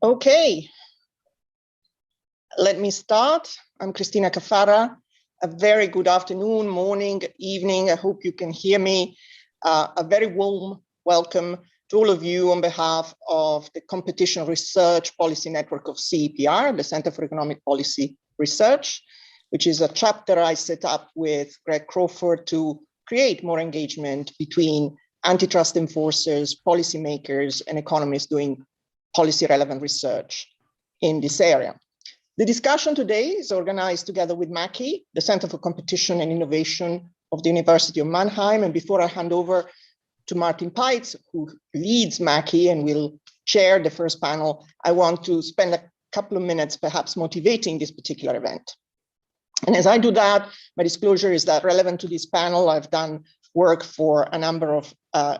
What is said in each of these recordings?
Okay, let me start. I'm Cristina Caffarra. A very good afternoon, morning, evening. I hope you can hear me. A very warm welcome to all of you on behalf of the Competition Research Policy Network of CEPR, the Center for Economic Policy Research, which is a chapter I set up with Greg Crawford to create more engagement between antitrust enforcers, policymakers, and economists doing policy relevant research in this area. The discussion today is organized together with MaCCI, the Center for Competition and Innovation of the University of Mannheim. And before I hand over to Martin Peitz, who leads MaCCI and will chair the first panel, I want to spend a couple of minutes perhaps motivating this particular event. And as I do that, my disclosure is that relevant to this panel, I've done work for a number of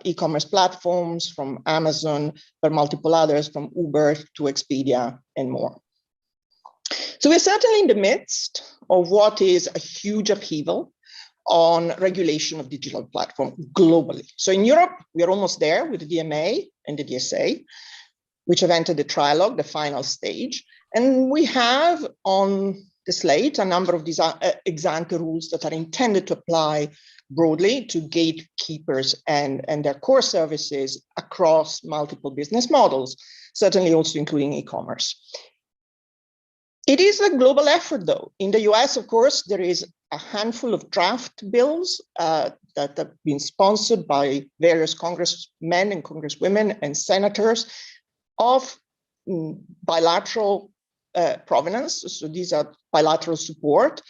e-commerce platforms, from Amazon, but multiple others, from Uber to Expedia and more. So we're certainly in the midst of what is a huge upheaval on regulation of digital platform globally. So in Europe, we are almost there with the DMA and the DSA, which have entered the trialogue, the final stage. And we have on the slate a number of these ex-ante rules that are intended to apply broadly to gatekeepers and their core services across multiple business models, certainly also including e-commerce. It is a global effort, though. In the US, of course, there is a handful of draft bills that have been sponsored by various congressmen and congresswomen and senators of bilateral provenance. So these are bilateral support.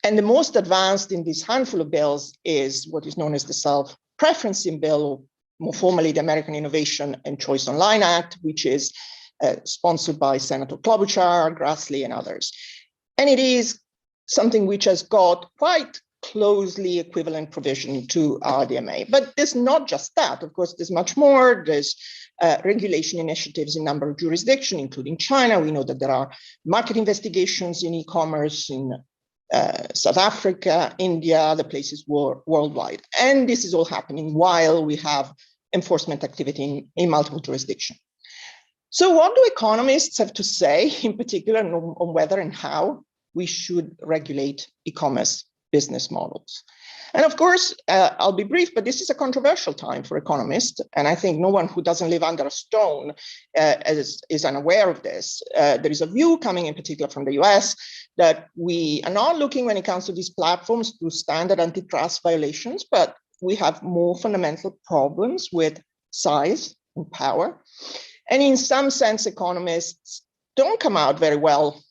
And the most advanced in this handful of bills is what is known as the Self-Preferencing Bill, or more formally, the American Innovation and Choice Online Act, which is sponsored by Senator Klobuchar, Grassley, and others. And it is something which has got quite closely equivalent provision to our DMA. But there's not just that. Of course, there's much more. There's regulation initiatives in a number of jurisdictions, including China. We know that there are market investigations in e-commerce in South Africa, India, other places worldwide. And this is all happening while we have enforcement activity in multiple jurisdictions. So what do economists have to say, in particular, on whether and how we should regulate e-commerce business models? And of course, I'll be brief, but this is a controversial time for economists. And I think no one who doesn't live under a stone is unaware of this. There is a view coming in particular from the US that we are not looking, when it comes to these platforms, to standard antitrust violations, but we have more fundamental problems with size and power. And in some sense, economists don't come out very well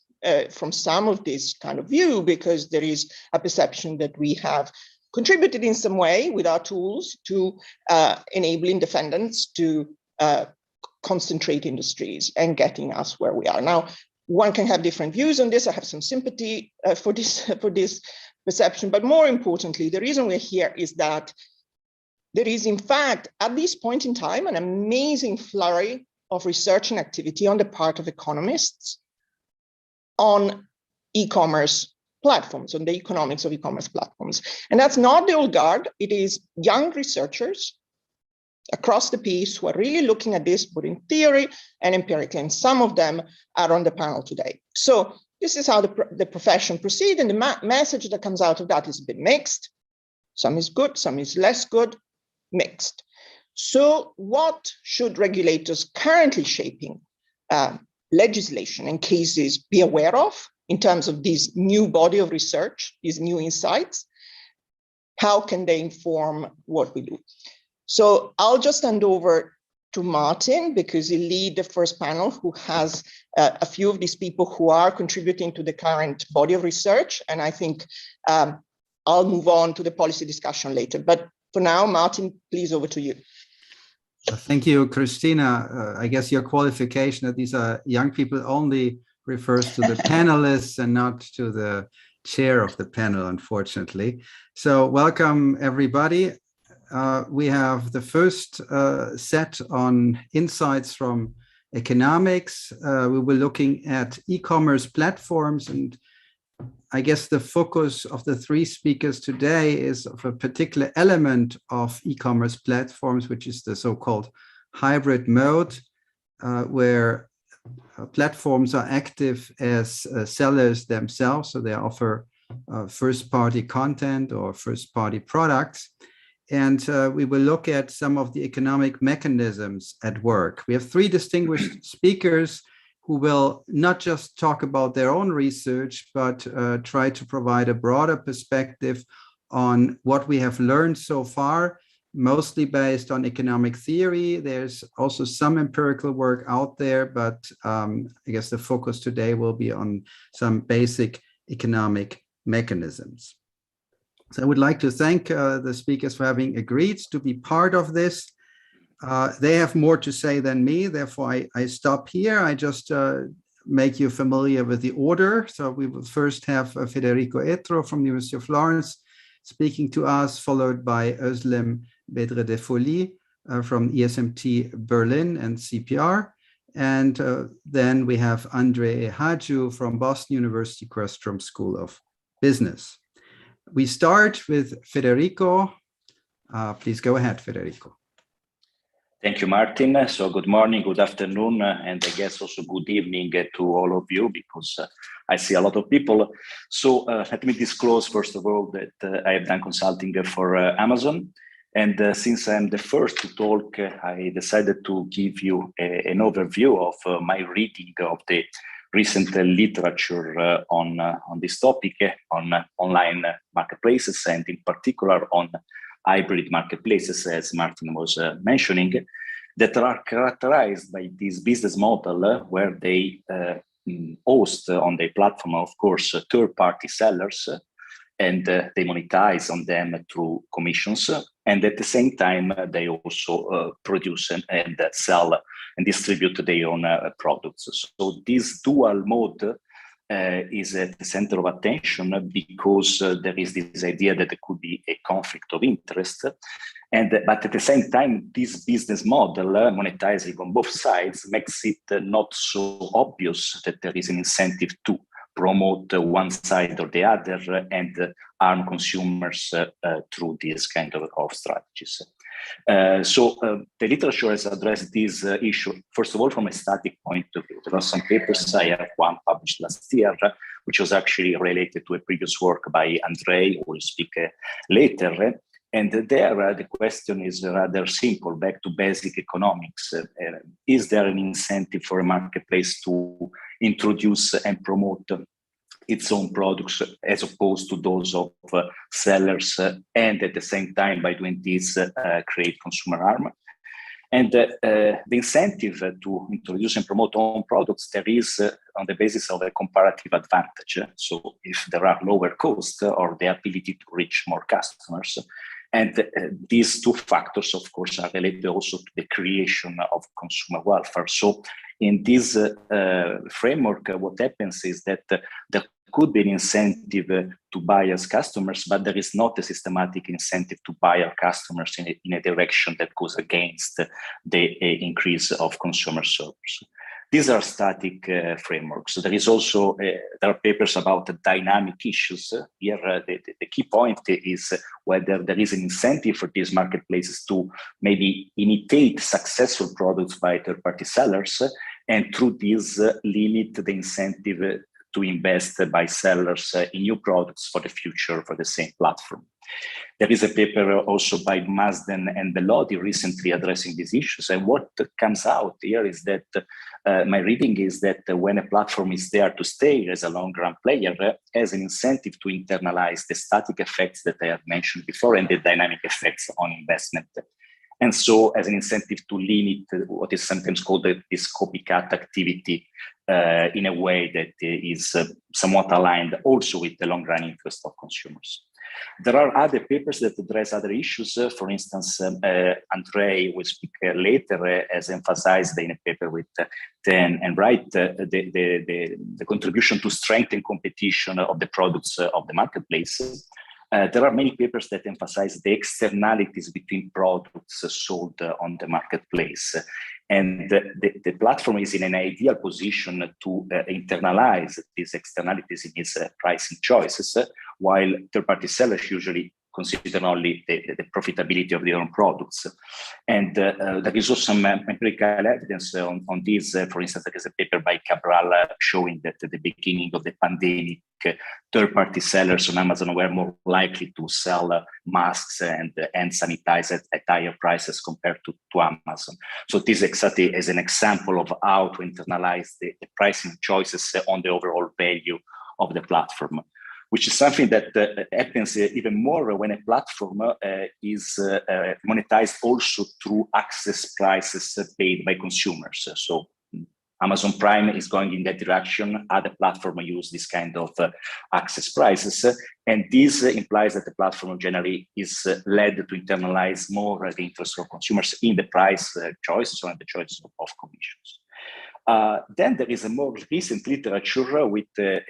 from some of this kind of view, because there is a perception that we have contributed in some way with our tools to enabling defendants to concentrate industries and getting us where we are. Now, one can have different views on this. I have some sympathy for this perception, but more importantly, the reason we're here is that there is, in fact, at this point in time, an amazing flurry of research and activity on the part of economists on e-commerce platforms, on the economics of e-commerce platforms. And that's not the old guard. It is young researchers across the piece who are really looking at this, both in theory and empirically, and some of them are on the panel today. So this is how the profession proceeds, and the message that comes out of that is a bit mixed. Some is good, some is less good, mixed. So what should regulators currently shaping legislation and cases be aware of in terms of this new body of research, these new insights? How can they inform what we do? So I'll just hand over to Martin, because he leads the first panel, who has a few of these people who are contributing to the current body of research. And I think I'll move on to the policy discussion later. But for now, Martin, please, over to you. Thank you, Cristina. I guess your qualification that these are young people only refers to the panelists and not to the chair of the panel, unfortunately. So welcome, everybody. We have the first set on insights from economics. We were looking at e-commerce platforms, and I guess the focus of the three speakers today is of a particular element of e-commerce platforms, which is the so-called hybrid mode, where platforms are active as sellers themselves, so they offer first-party content or first-party products. And we will look at some of the economic mechanisms at work. We have three distinguished speakers who will not just talk about their own research, but try to provide a broader perspective on what we have learned so far, mostly based on economic theory. There's also some empirical work out there, but I guess the focus today will be on some basic economic mechanisms. So I would like to thank the speakers for having agreed to be part of this. They have more to say than me, therefore I stop here. I just make you familiar with the order. So we will first have Federico Etro from the University of Florence speaking to us, followed by Özlem Bedre-Defolie from ESMT Berlin and CEPR. And then we have Andrei Hagiu from Boston University Questrom School of Business. We start with Federico. Please go ahead, Federico. Thank you, Martin. So good morning, good afternoon, and I guess also good evening to all of you, because I see a lot of people. So let me disclose, first of all, that I have done consulting for Amazon. And since I'm the first to talk, I decided to give you an overview of my reading of the recent literature on this topic, on online marketplaces, and in particular on hybrid marketplaces, as Martin was mentioning, that are characterized by this business model where they host on their platform, of course, third-party sellers, and they monetize on them through commissions. And at the same time, they also produce and sell and distribute their own products. So this dual mode is at the center of attention, because there is this idea that there could be a conflict of interest. But at the same time, this business model, monetizing on both sides, makes it not so obvious that there is an incentive to promote one side or the other and harm consumers through this kind of strategies. So the literature has addressed this issue, first of all, from a static point of view. There are some papers. I have one published last year, which was actually related to a previous work by Andrei, who will speak later. And there, the question is rather simple, back to basic economics. Is there an incentive for a marketplace to introduce and promote its own products as opposed to those of sellers, and at the same time, by doing this, create consumer harm? And the incentive to introduce and promote own products, there is on the basis of a comparative advantage. So if there are lower costs or the ability to reach more customers, and these two factors, of course, are related also to the creation of consumer welfare. So in this framework, what happens is that there could be an incentive to buy as customers, but there is not a systematic incentive to buy our customers in a direction that goes against the increase of consumer service. These are static frameworks. There is also there are papers about the dynamic issues. Here, the key point is whether there is an incentive for these marketplaces to maybe imitate successful products by third-party sellers, and through this limit the incentive to invest by sellers in new products for the future for the same platform. There is a paper also by Marsden and Bellotti recently addressing these issues. And what comes out here is that my reading is that when a platform is there to stay as a long-run player, has an incentive to internalize the static effects that I have mentioned before and the dynamic effects on investment. And so as an incentive to limit what is sometimes called this copycat activity in a way that is somewhat aligned also with the long-run interest of consumers. There are other papers that address other issues. For instance, Andrei will speak later, as emphasized in a paper with Dan and Wright, the contribution to strengthen competition of the products of the marketplace. There are many papers that emphasize the externalities between products sold on the marketplace. And the platform is in an ideal position to internalize these externalities in its pricing choices, while third-party sellers usually considering only the profitability of their own products. And there is also some empirical evidence on this. For instance, there is a paper by Cabral showing that at the beginning of the pandemic, third-party sellers on Amazon were more likely to sell masks and hand sanitizer at higher prices compared to Amazon. So this exactly is an example of how to internalize the pricing choices on the overall value of the platform, which is something that happens even more when a platform is monetized also through access prices paid by consumers. So Amazon Prime is going in that direction. Other platforms use this kind of access prices. And this implies that the platform generally is led to internalize more the interest of consumers in the price choices or in the choice of commissions. Then there is a more recent literature with a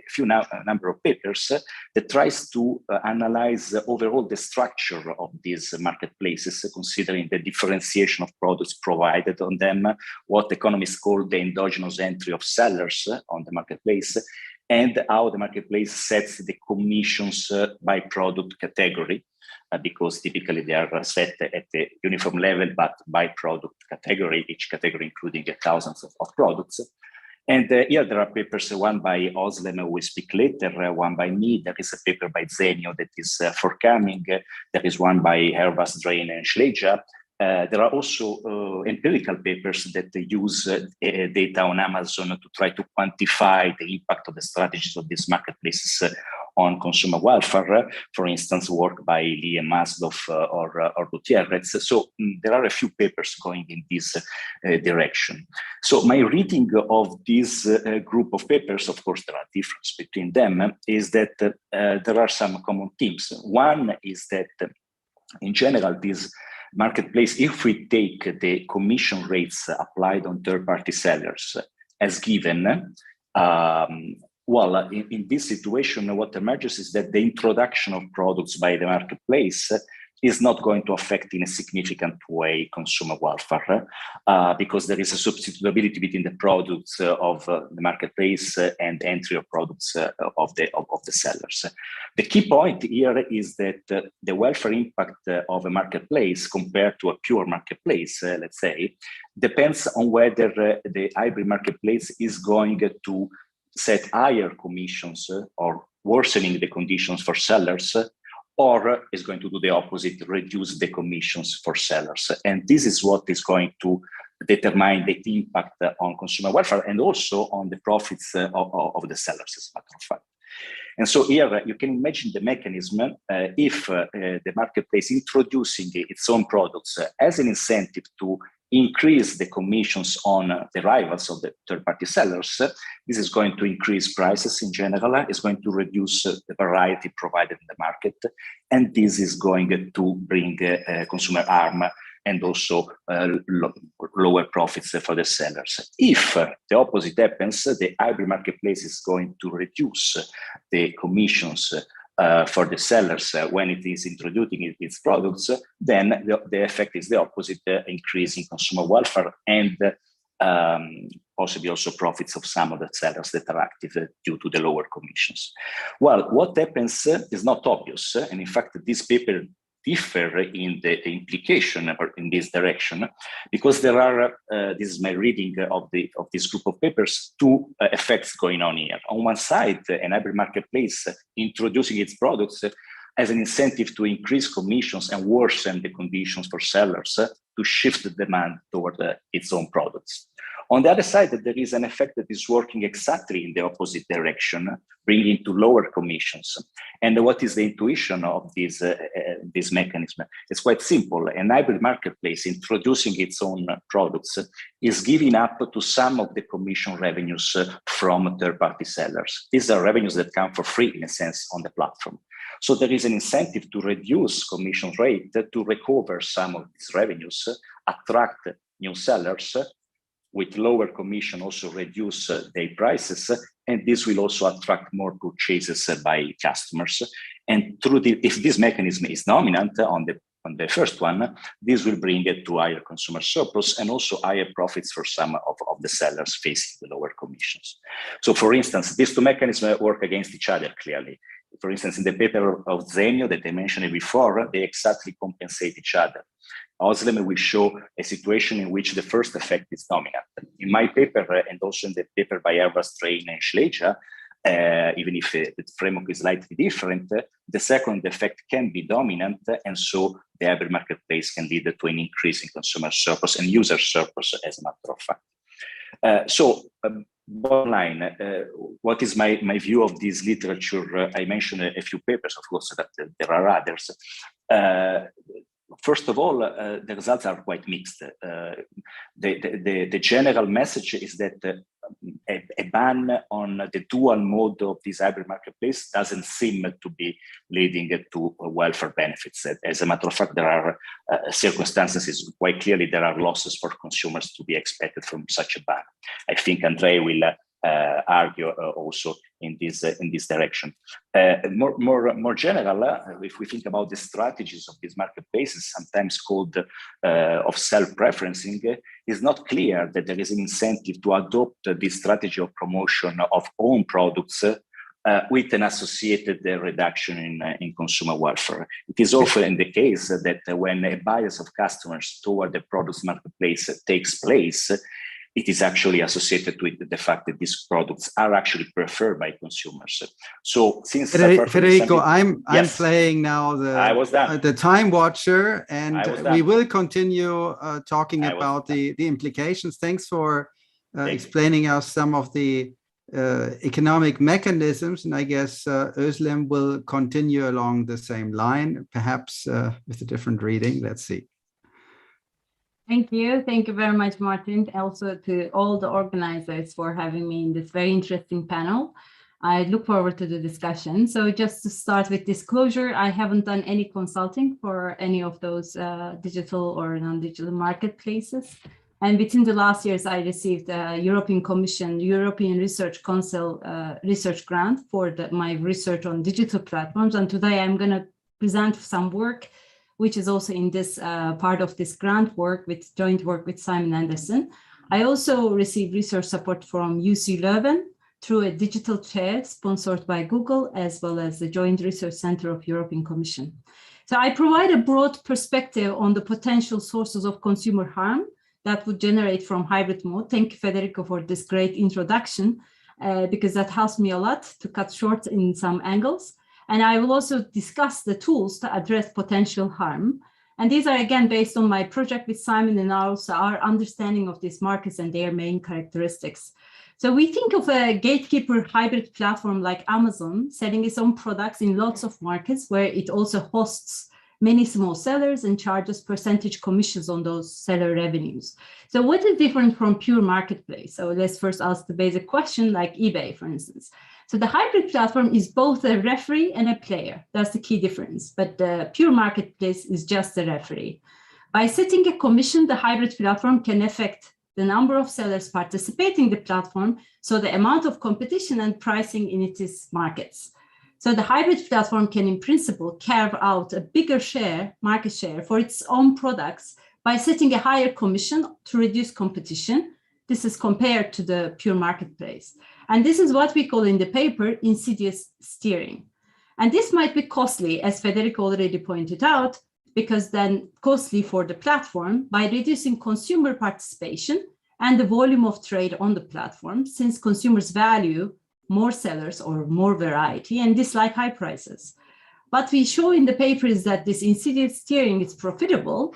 few number of papers that tries to analyze overall the structure of these marketplaces, considering the differentiation of products provided on them, what economists call the endogenous entry of sellers on the marketplace, and how the marketplace sets the commissions by product category, because typically they are set at a uniform level, but by product category, each category including thousands of products. And here there are papers, one by Özlem, who will speak later, one by me. There is a paper by Zenio that is forthcoming. There is one by Herbas, Drain, and Schleja. There are also empirical papers that use data on Amazon to try to quantify the impact of the strategies of these marketplaces on consumer welfare. For instance, work by Lee and Maslow or Gutierrez. So there are a few papers going in this direction. So my reading of this group of papers, of course, there are differences between them, is that there are some common themes. One is that in general, this marketplace, if we take the commission rates applied on third-party sellers as given, well, in this situation, what emerges is that the introduction of products by the marketplace is not going to affect in a significant way consumer welfare, because there is a substitutability between the products of the marketplace and entry of products of the sellers. The key point here is that the welfare impact of a marketplace compared to a pure marketplace, let's say, depends on whether the hybrid marketplace is going to set higher commissions or worsening the conditions for sellers, or is going to do the opposite, reduce the commissions for sellers. And this is what is going to determine the impact on consumer welfare and also on the profits of the sellers, as a matter of fact. And so here you can imagine the mechanism if the marketplace introducing its own products as an incentive to increase the commissions on the rivals of the third-party sellers. This is going to increase prices in general. It's going to reduce the variety provided in the market, and this is going to bring consumer harm and also lower profits for the sellers. If the opposite happens, the hybrid marketplace is going to reduce the commissions for the sellers when it is introducing its products, then the effect is the opposite, increasing consumer welfare and possibly also profits of some of the sellers that are active due to the lower commissions. Well, what happens is not obvious, and in fact, this paper differ in the implication or in this direction, because there are, this is my reading of this group of papers, two effects going on here. On one side, an hybrid marketplace introducing its products as an incentive to increase commissions and worsen the conditions for sellers to shift the demand toward its own products. On the other side, there is an effect that is working exactly in the opposite direction, bringing to lower commissions. And what is the intuition of this mechanism? It's quite simple. An hybrid marketplace introducing its own products is giving up to some of the commission revenues from third-party sellers. These are revenues that come for free, in a sense, on the platform. So there is an incentive to reduce commission rate to recover some of these revenues, attract new sellers, with lower commission also reduce their prices, and this will also attract more purchases by customers. And if this mechanism is dominant on the first one, this will bring it to higher consumer surplus and also higher profits for some of the sellers facing the lower commissions. So for instance, these two mechanisms work against each other clearly. for instance, in the paper of Zenio that I mentioned before, they exactly compensate each other. Özlem will show a situation in which the first effect is dominant. In my paper, and also in the paper by Strain and Schleicher, even if the framework is slightly different, the second effect can be dominant, and so the hybrid marketplace can lead to an increase in consumer surplus and user surplus, as a matter of fact. Bottom line, what is my view of this literature? I mentioned a few papers, of course, that there are others. First of all, the results are quite mixed. The general message is that a ban on the dual mode of this hybrid marketplace doesn't seem to be leading to welfare benefits. As a matter of fact, there are circumstances, quite clearly there are losses for consumers to be expected from such a ban. I think Andrei will argue also in this direction. More general, if we think about the strategies of these marketplaces, sometimes called of self-preferencing, it's not clear that there is an incentive to adopt this strategy of promotion of own products with an associated reduction in consumer welfare. It is often the case that when a bias of customers toward the products marketplace takes place, it is actually associated with the fact that these products are actually preferred by consumers. So since Federico, I'm playing now the time watcher, and we will continue talking about the implications. Thanks for explaining us some of the economic mechanisms, and I guess Özlem will continue along the same line, perhaps with a different reading. Let's see. Thank you. Thank you very much, Martin. Also to all the organizers for having me in this very interesting panel. I look forward to the discussion. So just to start with disclosure, I haven't done any consulting for any of those digital or non-digital marketplaces. And within the last years, I received a European Commission, European Research Council research grant for my research on digital platforms. And today I'm going to present some work which is also in this part of this grant work with joint work with Simon Anderson. I also received research support from UC Leuven through a digital chair sponsored by Google, as well as the Joint Research Center of European Commission. So I provide a broad perspective on the potential sources of consumer harm that would generate from hybrid mode. Thank you, Federico, for this great introduction, because that helps me a lot to cut short in some angles. And I will also discuss the tools to address potential harm. And these are, again, based on my project with Simon and also our understanding of these markets and their main characteristics. So we think of a gatekeeper hybrid platform like Amazon selling its own products in lots of markets where it also hosts many small sellers and charges percentage commissions on those seller revenues. So what is different from pure marketplace? So let's first ask the basic question, like eBay, for instance. So the hybrid platform is both a referee and a player. That's the key difference. But the pure marketplace is just a referee. By setting a commission, the hybrid platform can affect the number of sellers participating in the platform, so the amount of competition and pricing in its markets. So the hybrid platform can, in principle, carve out a bigger market share for its own products by setting a higher commission to reduce competition. This is compared to the pure marketplace. And this is what we call in the paper insidious steering. And this might be costly, as Federico already pointed out, because then costly for the platform by reducing consumer participation and the volume of trade on the platform, since consumers value more sellers or more variety and dislike high prices. What we show in the paper is that this insidious steering is profitable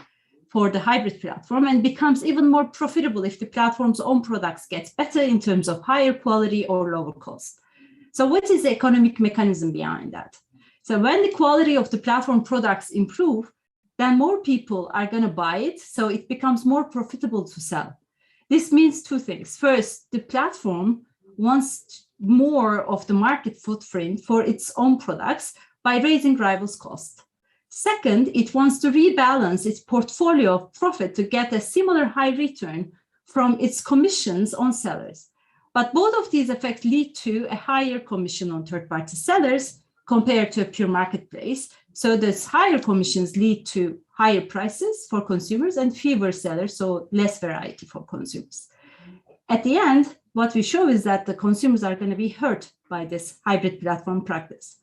for the hybrid platform and becomes even more profitable if the platform's own products get better in terms of higher quality or lower cost. So what is the economic mechanism behind that? So when the quality of the platform products improve, then more people are going to buy it, so it becomes more profitable to sell. This means two things. First, the platform wants more of the market footprint for its own products by raising rivals' cost. Second, it wants to rebalance its portfolio of profit to get a similar high return from its commissions on sellers. But both of these effects lead to a higher commission on third-party sellers compared to a pure marketplace. So these higher commissions lead to higher prices for consumers and fewer sellers, so less variety for consumers. At the end, what we show is that the consumers are going to be hurt by this hybrid platform practice.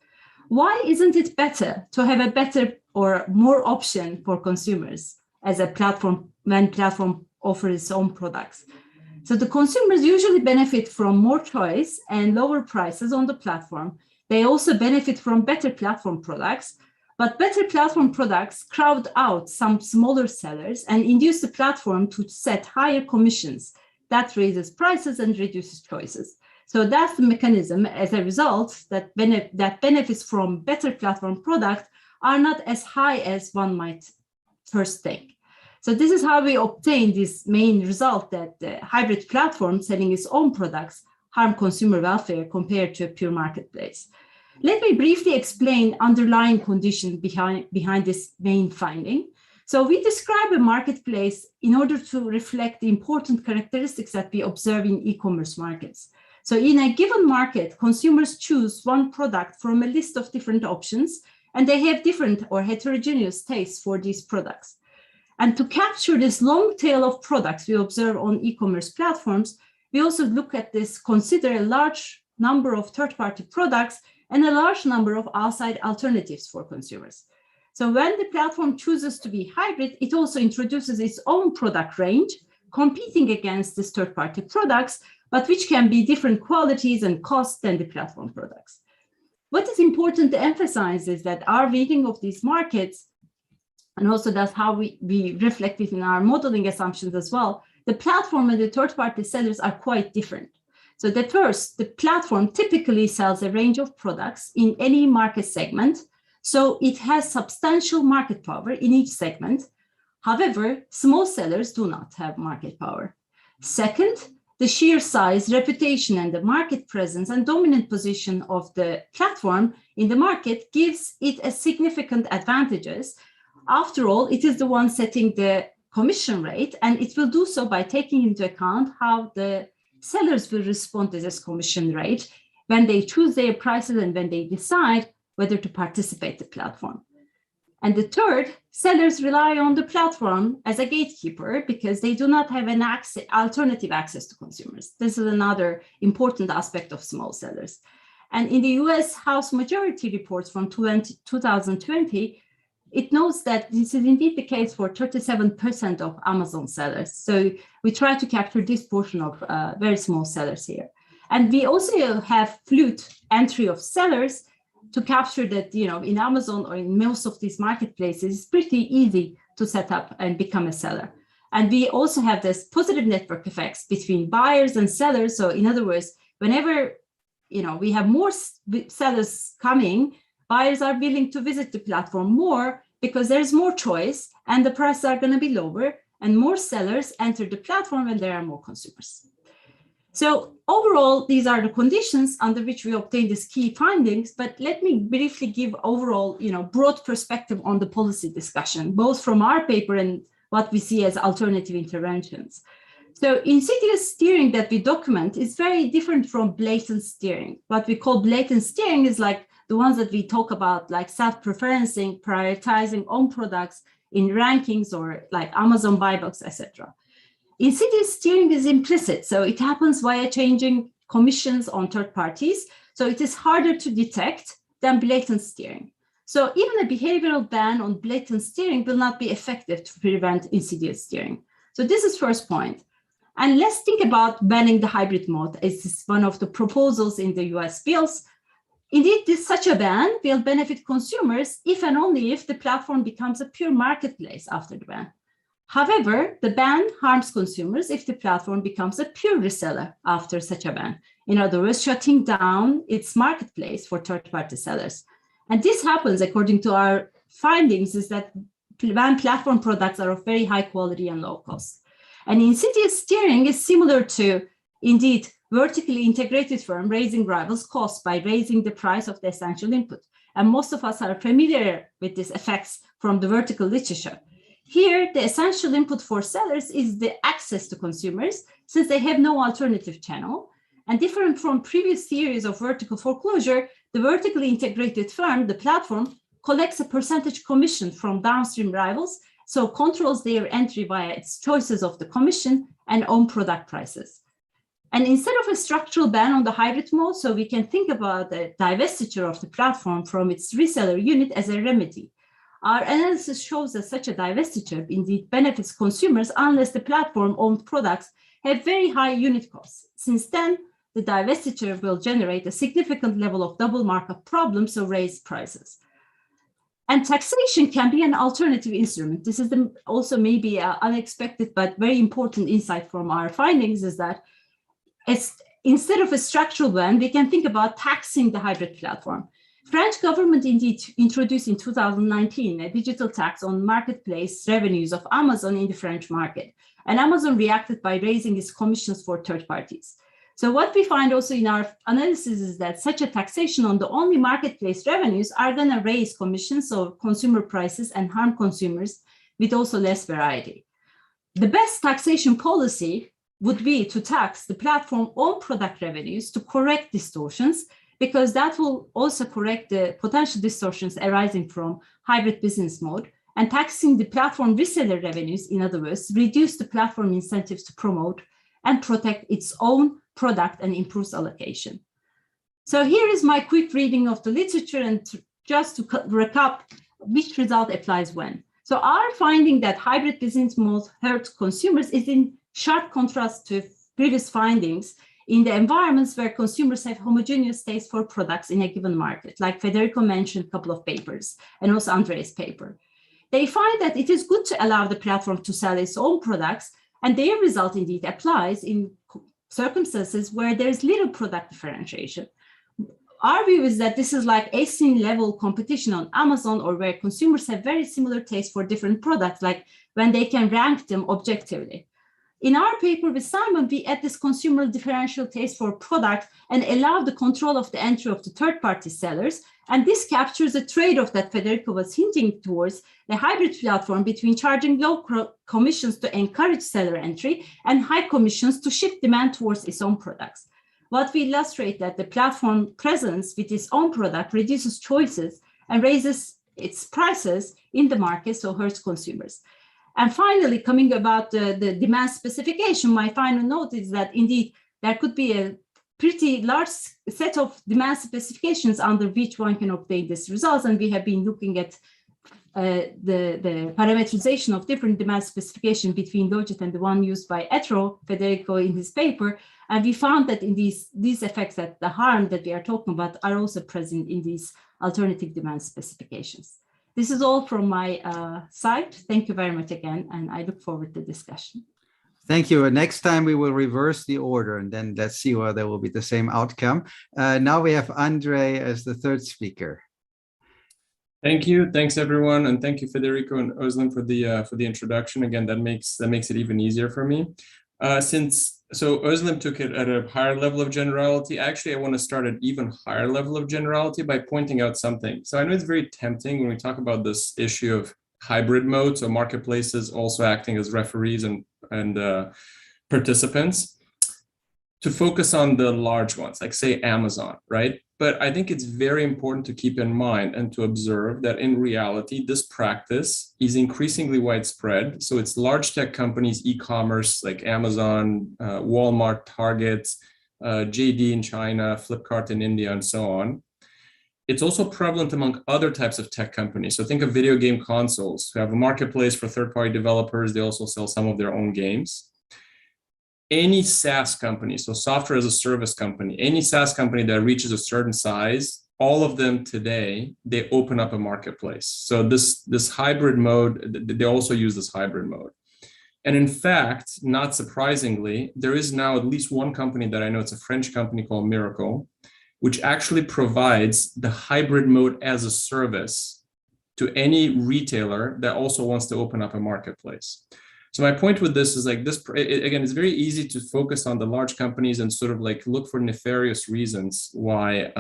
Why isn't it better to have a better or more option for consumers as a platform when platform offers its own products? So the consumers usually benefit from more choice and lower prices on the platform. They also benefit from better platform products, but better platform products crowd out some smaller sellers and induce the platform to set higher commissions. That raises prices and reduces choices. So that's the mechanism. As a result, that benefits from better platform products are not as high as one might first think. So this is how we obtain this main result that the hybrid platform selling its own products harm consumer welfare compared to a pure marketplace. Let me briefly explain underlying conditions behind this main finding. So we describe a marketplace in order to reflect the important characteristics that we observe in e-commerce markets. So in a given market, consumers choose one product from a list of different options, and they have different or heterogeneous tastes for these products. And to capture this long tail of products we observe on e-commerce platforms, we also look at this, consider a large number of third-party products and a large number of outside alternatives for consumers. So when the platform chooses to be hybrid, it also introduces its own product range, competing against these third-party products, but which can be different qualities and costs than the platform products. What is important to emphasize is that our reading of these markets, and also that's how we reflect it in our modeling assumptions as well, the platform and the third-party sellers are quite different. So that first, the platform typically sells a range of products in any market segment, so it has substantial market power in each segment. However, small sellers do not have market power. Second, the sheer size, reputation, and the market presence and dominant position of the platform in the market gives it a significant advantages. After all, it is the one setting the commission rate, and it will do so by taking into account how the sellers will respond to this commission rate when they choose their prices and when they decide whether to participate in the platform. And the third, sellers rely on the platform as a gatekeeper because they do not have an alternative access to consumers. This is another important aspect of small sellers. And in the US House Majority reports from 2020, it notes that this is indeed the case for 37% of Amazon sellers. So we try to capture this portion of very small sellers here. And we also have flute entry of sellers to capture that, in Amazon or in most of these marketplaces, it's pretty easy to set up and become a seller. And we also have this positive network effects between buyers and sellers. So in other words, whenever, we have more sellers coming, buyers are willing to visit the platform more because there's more choice and the prices are going to be lower, and more sellers enter the platform when there are more consumers. So overall, these are the conditions under which we obtain these key findings, but let me briefly give overall, broad perspective on the policy discussion, both from our paper and what we see as alternative interventions. So insidious steering that we document is very different from blatant steering. What we call blatant steering is like the ones that we talk about, like self-preferencing, prioritizing own products in rankings or like Amazon buy box, etc. Insidious steering is implicit, so it happens via changing commissions on third parties. So it is harder to detect than blatant steering. So even a behavioral ban on blatant steering will not be effective to prevent insidious steering. So this is first point. And let's think about banning the hybrid mode. It's one of the proposals in the US bills. Indeed, such a ban will benefit consumers if and only if the platform becomes a pure marketplace after the ban. However, the ban harms consumers if the platform becomes a pure reseller after such a ban. In other words, shutting down its marketplace for third-party sellers. And this happens, according to our findings, is that when platform products are of very high quality and low cost. And insidious steering is similar to, indeed, vertically integrated firm raising rivals' costs by raising the price of the essential input. And most of us are familiar with these effects from the vertical literature. Here, the essential input for sellers is the access to consumers, since they have no alternative channel. And different from previous theories of vertical foreclosure, the vertically integrated firm, the platform, collects a percentage commission from downstream rivals, so controls their entry via its choices of the commission and own product prices. And instead of a structural ban on the hybrid mode, so we can think about the divestiture of the platform from its reseller unit as a remedy. Our analysis shows that such a divestiture indeed benefits consumers unless the platform-owned products have very high unit costs. Since then, the divestiture will generate a significant level of double markup problems, so raise prices. And taxation can be an alternative instrument. This is also maybe an unexpected but very important insight from our findings, is that instead of a structural ban, we can think about taxing the hybrid platform. French government indeed introduced in 2019 a digital tax on marketplace revenues of Amazon in the French market. And Amazon reacted by raising its commissions for third parties. So what we find also in our analysis is that such a taxation on the only marketplace revenues are going to raise commissions, so consumer prices, and harm consumers with also less variety. The best taxation policy would be to tax the platform own product revenues to correct distortions, because that will also correct the potential distortions arising from hybrid business mode, and taxing the platform reseller revenues, in other words, reduce the platform incentives to promote and protect its own product and improves allocation. So here is my quick reading of the literature, and just to recap which result applies when. So our finding that hybrid business mode hurts consumers is in sharp contrast to previous findings in the environments where consumers have homogeneous taste for products in a given market, like Federico mentioned a couple of papers, and also Andrei's paper. They find that it is good to allow the platform to sell its own products, and their result indeed applies in circumstances where there is little product differentiation. Our view is that this is like async level competition on Amazon, or where consumers have very similar taste for different products, like when they can rank them objectively. In our paper with Simon, we add this consumer differential taste for product and allow the control of the entry of the third-party sellers. And this captures a trade-off that Federico was hinting towards, the hybrid platform between charging low commissions to encourage seller entry and high commissions to shift demand towards its own products. What we illustrate that the platform presence with its own product reduces choices and raises its prices in the market, so hurts consumers. And finally, coming about the demand specification, my final note is that indeed there could be a pretty large set of demand specifications under which one can obtain these results. And we have been looking at the parameterization of different demand specifications between Logit and the one used by Etro, Federico, in his paper. And we found that in these effects, that the harm that we are talking about are also present in these alternative demand specifications. This is all from my side. Thank you very much again, and I look forward to the discussion. Thank you. Next time we will reverse the order, and then let's see whether there will be the same outcome. Now we have Andrei as the third speaker. Thank you. Thanks, everyone, and thank you, Federico and Özlem, for the introduction. Again, that makes it even easier for me. So Özlem took it at a higher level of generality. Actually, I want to start at even higher level of generality by pointing out something. So I know it's very tempting when we talk about this issue of hybrid mode, so marketplaces also acting as referees and participants, to focus on the large ones, like say Amazon, right? But I think it's very important to keep in mind and to observe that in reality, this practice is increasingly widespread. So it's large tech companies, e-commerce like Amazon, Walmart, Target, JD in China, Flipkart in India, and so on. It's also prevalent among other types of tech companies. So think of video game consoles who have a marketplace for third-party developers. They also sell some of their own games. Any SaaS company, so software as a service company, any SaaS company that reaches a certain size, all of them today, they open up a marketplace. So this hybrid mode, they also use this hybrid mode. And in fact, not surprisingly, there is now at least one company that I know, it's a French company called Miracle, which actually provides the hybrid mode as a service to any retailer that also wants to open up a marketplace. So my point with this is like this, again, it's very easy to focus on the large companies and sort of like look for nefarious reasons why,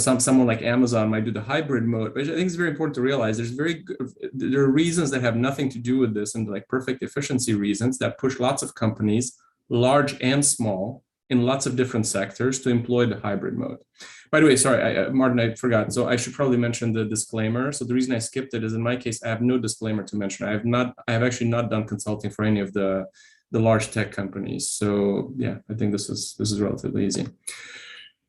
someone like Amazon might do the hybrid mode, which I think is very important to realize. There are reasons that have nothing to do with this, and like perfect efficiency reasons that push lots of companies, large and small, in lots of different sectors to employ the hybrid mode. By the way, sorry, Martin, I forgot. So I should probably mention the disclaimer. So the reason I skipped it is in my case, I have no disclaimer to mention. I have actually not done consulting for any of the the large tech companies. So yeah, I think this is relatively easy.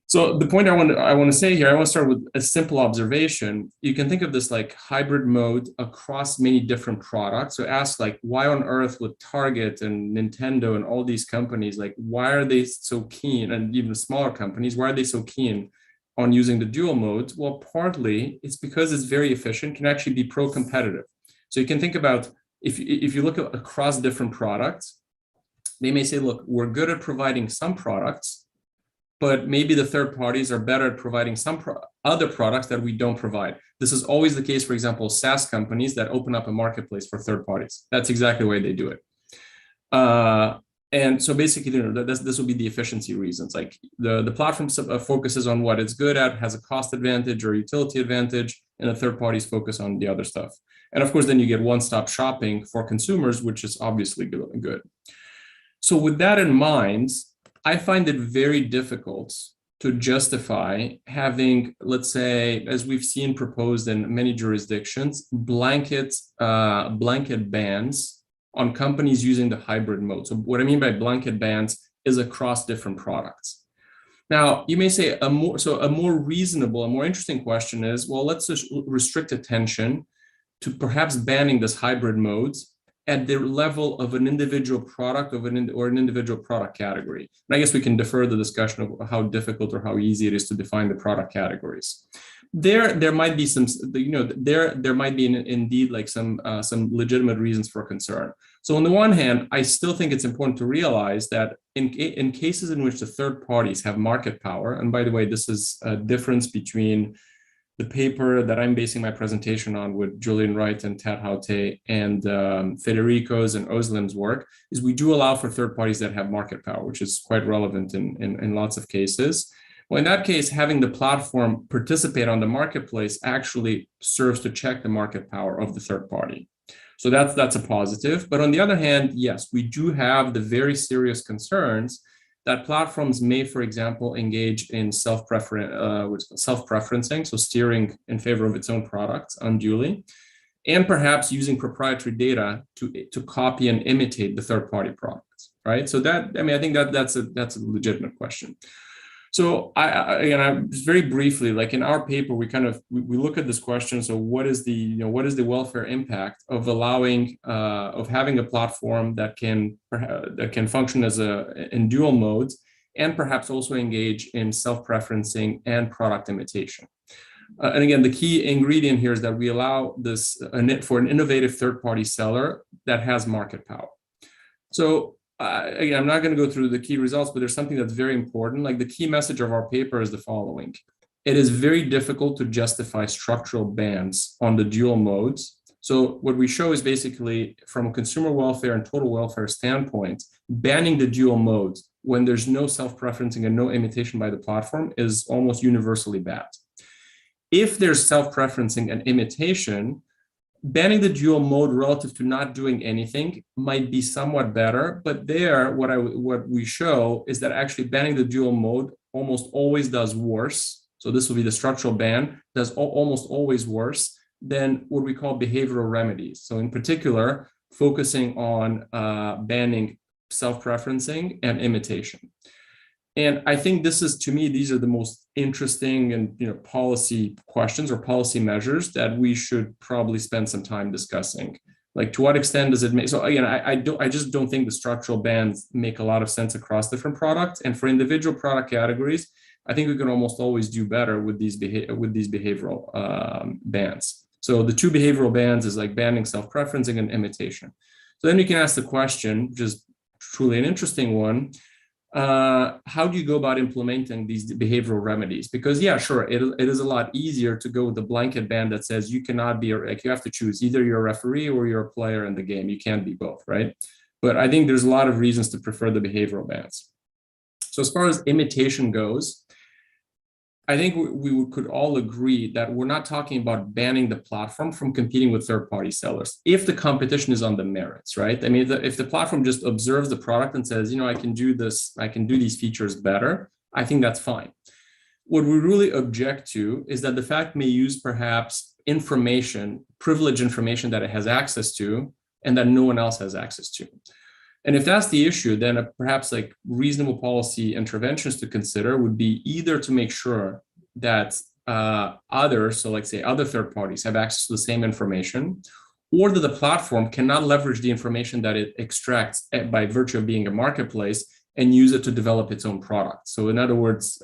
So the point I want to say here, I want to start with a simple observation. You can think of this like hybrid mode across many different products. So ask like, why on earth would Target and Nintendo and all these companies, like, why are they so keen, and even smaller companies, why are they so keen on using the dual mode? Well, partly it's because it's very efficient, can actually be pro-competitive. So you can think about, if you look at across different products, they may say, look, we're good at providing some products, but maybe the third parties are better at providing some other products that we don't provide. This is always the case, for example, SaaS companies that open up a marketplace for third parties. That's exactly the way they do it. And so basically, you know, this will be the efficiency reasons. Like the platform focuses on what it's good at, has a cost advantage or utility advantage, and the third parties focus on the other stuff. And of course, then you get one-stop shopping for consumers, which is obviously good. So with that in mind, I find it very difficult to justify having, let's say, as we've seen proposed in many jurisdictions, blanket bans on companies using the hybrid mode. So what I mean by blanket bans is across different products. Now, you may say a more reasonable, a more interesting question is, well, let's just restrict attention to perhaps banning this hybrid modes at the level of an individual product or an individual product category. And I guess we can defer the discussion of how difficult or how easy it is to define the product categories. There might be some, you know, there might be indeed like some legitimate reasons for concern. So on the one hand, I still think it's important to realize that in cases in which the third parties have market power, and by the way, this is a difference between the paper that I'm basing my presentation on with Julian Wright and Ted Haute and Federico's and Özlem's work, is we do allow for third parties that have market power, which is quite relevant in lots of cases. Well, in that case, having the platform participate on the marketplace actually serves to check the market power of the third party. So that's a positive. But on the other hand, yes, we do have the very serious concerns that platforms may, for example, engage in self-preferencing, so steering in favor of its own products unduly, and perhaps using proprietary data to copy and imitate the third-party products, right? So that, I mean, I think that's a legitimate question. So I just very briefly, like in our paper, we look at this question. So what is the welfare impact of allowing of having a platform that can function as in dual modes and perhaps also engage in self-preferencing and product imitation? And again, the key ingredient here is that we allow this for an innovative third-party seller that has market power. So again, I'm not going to go through the key results, but there's something that's very important. Like the key message of our paper is the following. It is very difficult to justify structural bans on the dual modes. So what we show is basically from a consumer welfare and total welfare standpoint, banning the dual modes when there's no self-preferencing and no imitation by the platform is almost universally bad. If there's self-preferencing and imitation, banning the dual mode relative to not doing anything might be somewhat better, but there, what we show is that actually banning the dual mode almost always does worse. So this will be the structural ban, does almost always worse than what we call behavioral remedies. So in particular, focusing on banning self-preferencing and imitation. And I think this is, to me, these are the most interesting and policy questions or policy measures that we should probably spend some time discussing. Like, to what extent does it make? So again, I just don't think the structural bans make a lot of sense across different products. And for individual product categories, I think we can almost always do better with these behavioral bans. So the two behavioral bans is like banning self-preferencing and imitation. So then we can ask the question, which is truly an interesting one. How do you go about implementing these behavioral remedies? Because yeah, sure, it is a lot easier to go with the blanket ban that says you cannot be, like, you have to choose either you're a referee or you're a player in the game. You can't be both, right? But I think there's a lot of reasons to prefer the behavioral bans. So as far as imitation goes, I think we could all agree that we're not talking about banning the platform from competing with third-party sellers if the competition is on the merits, right? I mean, if the platform just observes the product and says, I can do this, I can do these features better, I think that's fine. What we really object to is that the fact may use perhaps information, privileged information that it has access to and that no one else has access to. And if that's the issue, then perhaps like reasonable policy interventions to consider would be either to make sure that others, so like say other third parties, have access to the same information, or that the platform cannot leverage the information that it extracts by virtue of being a marketplace and use it to develop its own product. So in other words,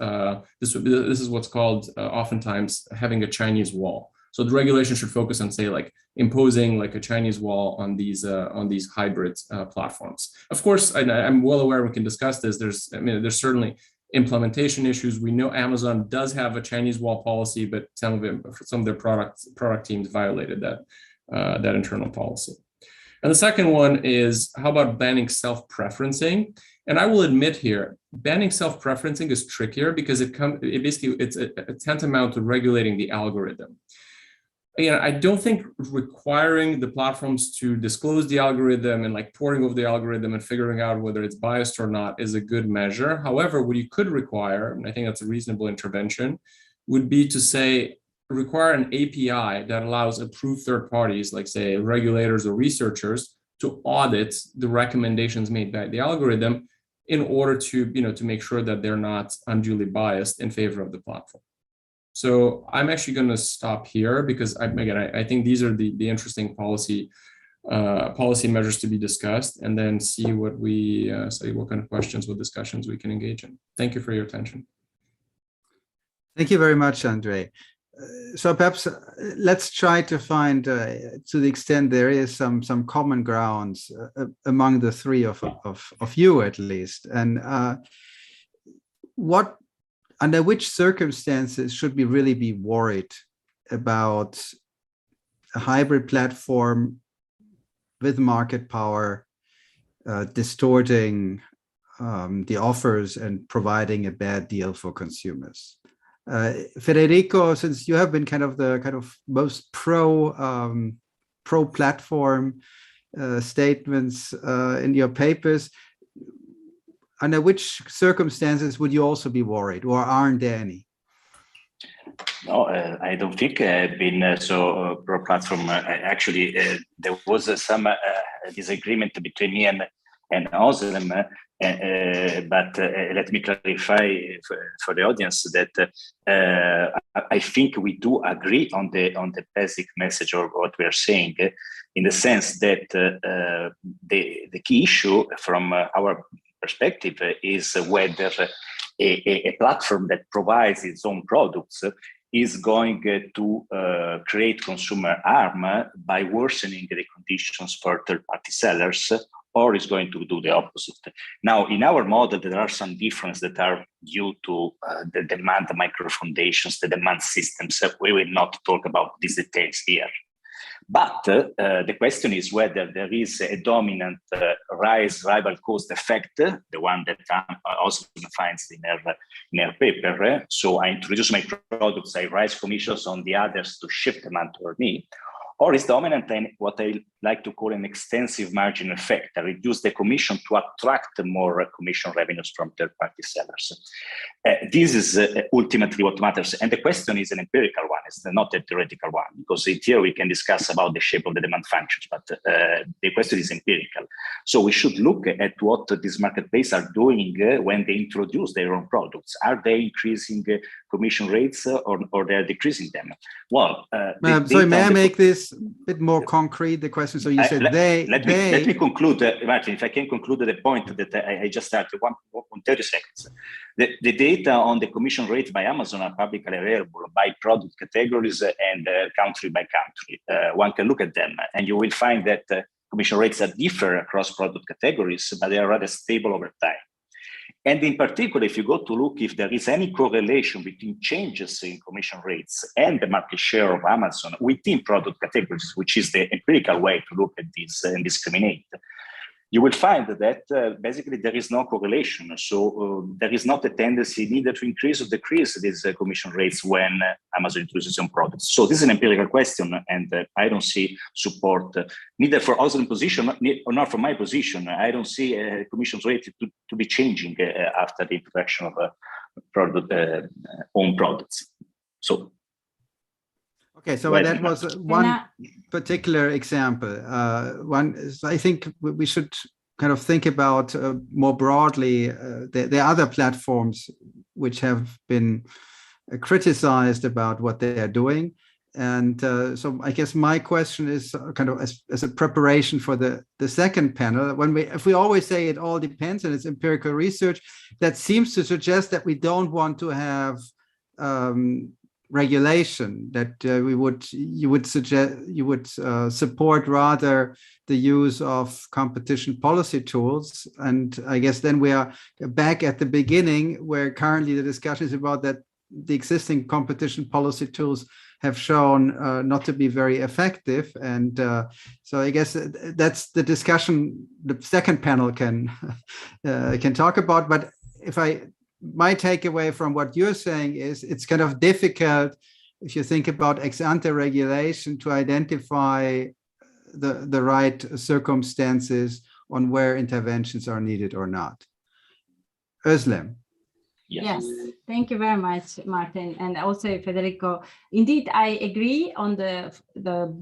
this is what's called oftentimes having a Chinese wall. So the regulation should focus on, say, like imposing like a Chinese wall on these hybrid platforms. Of course, I'm well aware we can discuss this. There's certainly implementation issues. We know Amazon does have a Chinese wall policy, but some of their product teams violated that internal policy. And the second one is, how about banning self-preferencing? And I will admit here, banning self-preferencing is trickier because it's a tantamount to regulating the algorithm. Again, I don't think requiring the platforms to disclose the algorithm and like poring over the algorithm and figuring out whether it's biased or not is a good measure. However, what you could require, and I think that's a reasonable intervention, would be to say, require an API that allows approved third parties, like say regulators or researchers, to audit the recommendations made by the algorithm in order to, to make sure that they're not unduly biased in favor of the platform. So I'm actually going to stop here because I think these are the interesting policy measures to be discussed, and then see what kind of questions, what discussions we can engage in. Thank you for your attention. Thank you very much, Andrei. So perhaps let's try to find, to the extent there is some common grounds among the three of you at least, and under which circumstances should we really be worried about a hybrid platform with market power distorting the offers and providing a bad deal for consumers? Federico, since you have been kind of most pro platform statements in your papers, under which circumstances would you also be worried, or aren't there any? No, I don't think I've been so pro-platform. Actually, there was some disagreement between me and Özlem, but let me clarify for the audience that I think we do agree on the basic message of what we are saying, in the sense that the key issue from our perspective is whether a platform that provides its own products is going to create consumer harm by worsening the conditions for third-party sellers, or is going to do the opposite. Now, in our model, there are some differences that are due to the demand micro foundations, the demand systems. We will not talk about these details here. But the question is whether there is a dominant rise rival cost effect, the one that also finds in her paper. So I introduce my products, I raise commissions on the others to shift demand toward me. Or is dominant and what I like to call an extensive margin effect. I reduce the commission to attract more commission revenues from third-party sellers. This is ultimately what matters. And the question is an empirical one, it's not a theoretical one, because in theory we can discuss about the shape of the demand functions, but the question is empirical. So we should look at what these marketplaces are doing when they introduce their own products. Are they increasing commission rates or they are decreasing them? Well, sorry, may I make this a bit more concrete, the question? So you said let me conclude, Martin, if I can conclude the point that I just started, 30 seconds. The data on the commission rate by Amazon are publicly available by product categories and country by country. One can look at them and you will find that commission rates that differ across product categories, but they are rather stable over time. And in particular, if you go to look if there is any correlation between changes in commission rates and the market share of Amazon within product categories, which is the empirical way to look at this and discriminate, you will find that basically there is no correlation. So there is not a tendency neither to increase or decrease these commission rates when Amazon introduces some products. So this is an empirical question, and I don't see support neither for Özlem's position or not from my position. I don't see a commission rate to be changing after the introduction of own products. So. Okay, so that was one particular example. I think we should kind of think about more broadly the other platforms which have been criticized about what they are doing. And so I guess my question is kind of as a preparation for the second panel. If we always say it all depends and it's empirical research, that seems to suggest that we don't want to have regulation, that you would support rather the use of competition policy tools. And I guess then we are back at the beginning, where currently the discussion is about that the existing competition policy tools have shown not to be very effective. And so I guess that's the discussion the second panel can talk about. But my takeaway from what you're saying is it's kind of difficult, if you think about ex ante regulation, to identify the right circumstances on where interventions are needed or not. Özlem. Yes, thank you very much, Martin, and also Federico. Indeed, I agree on the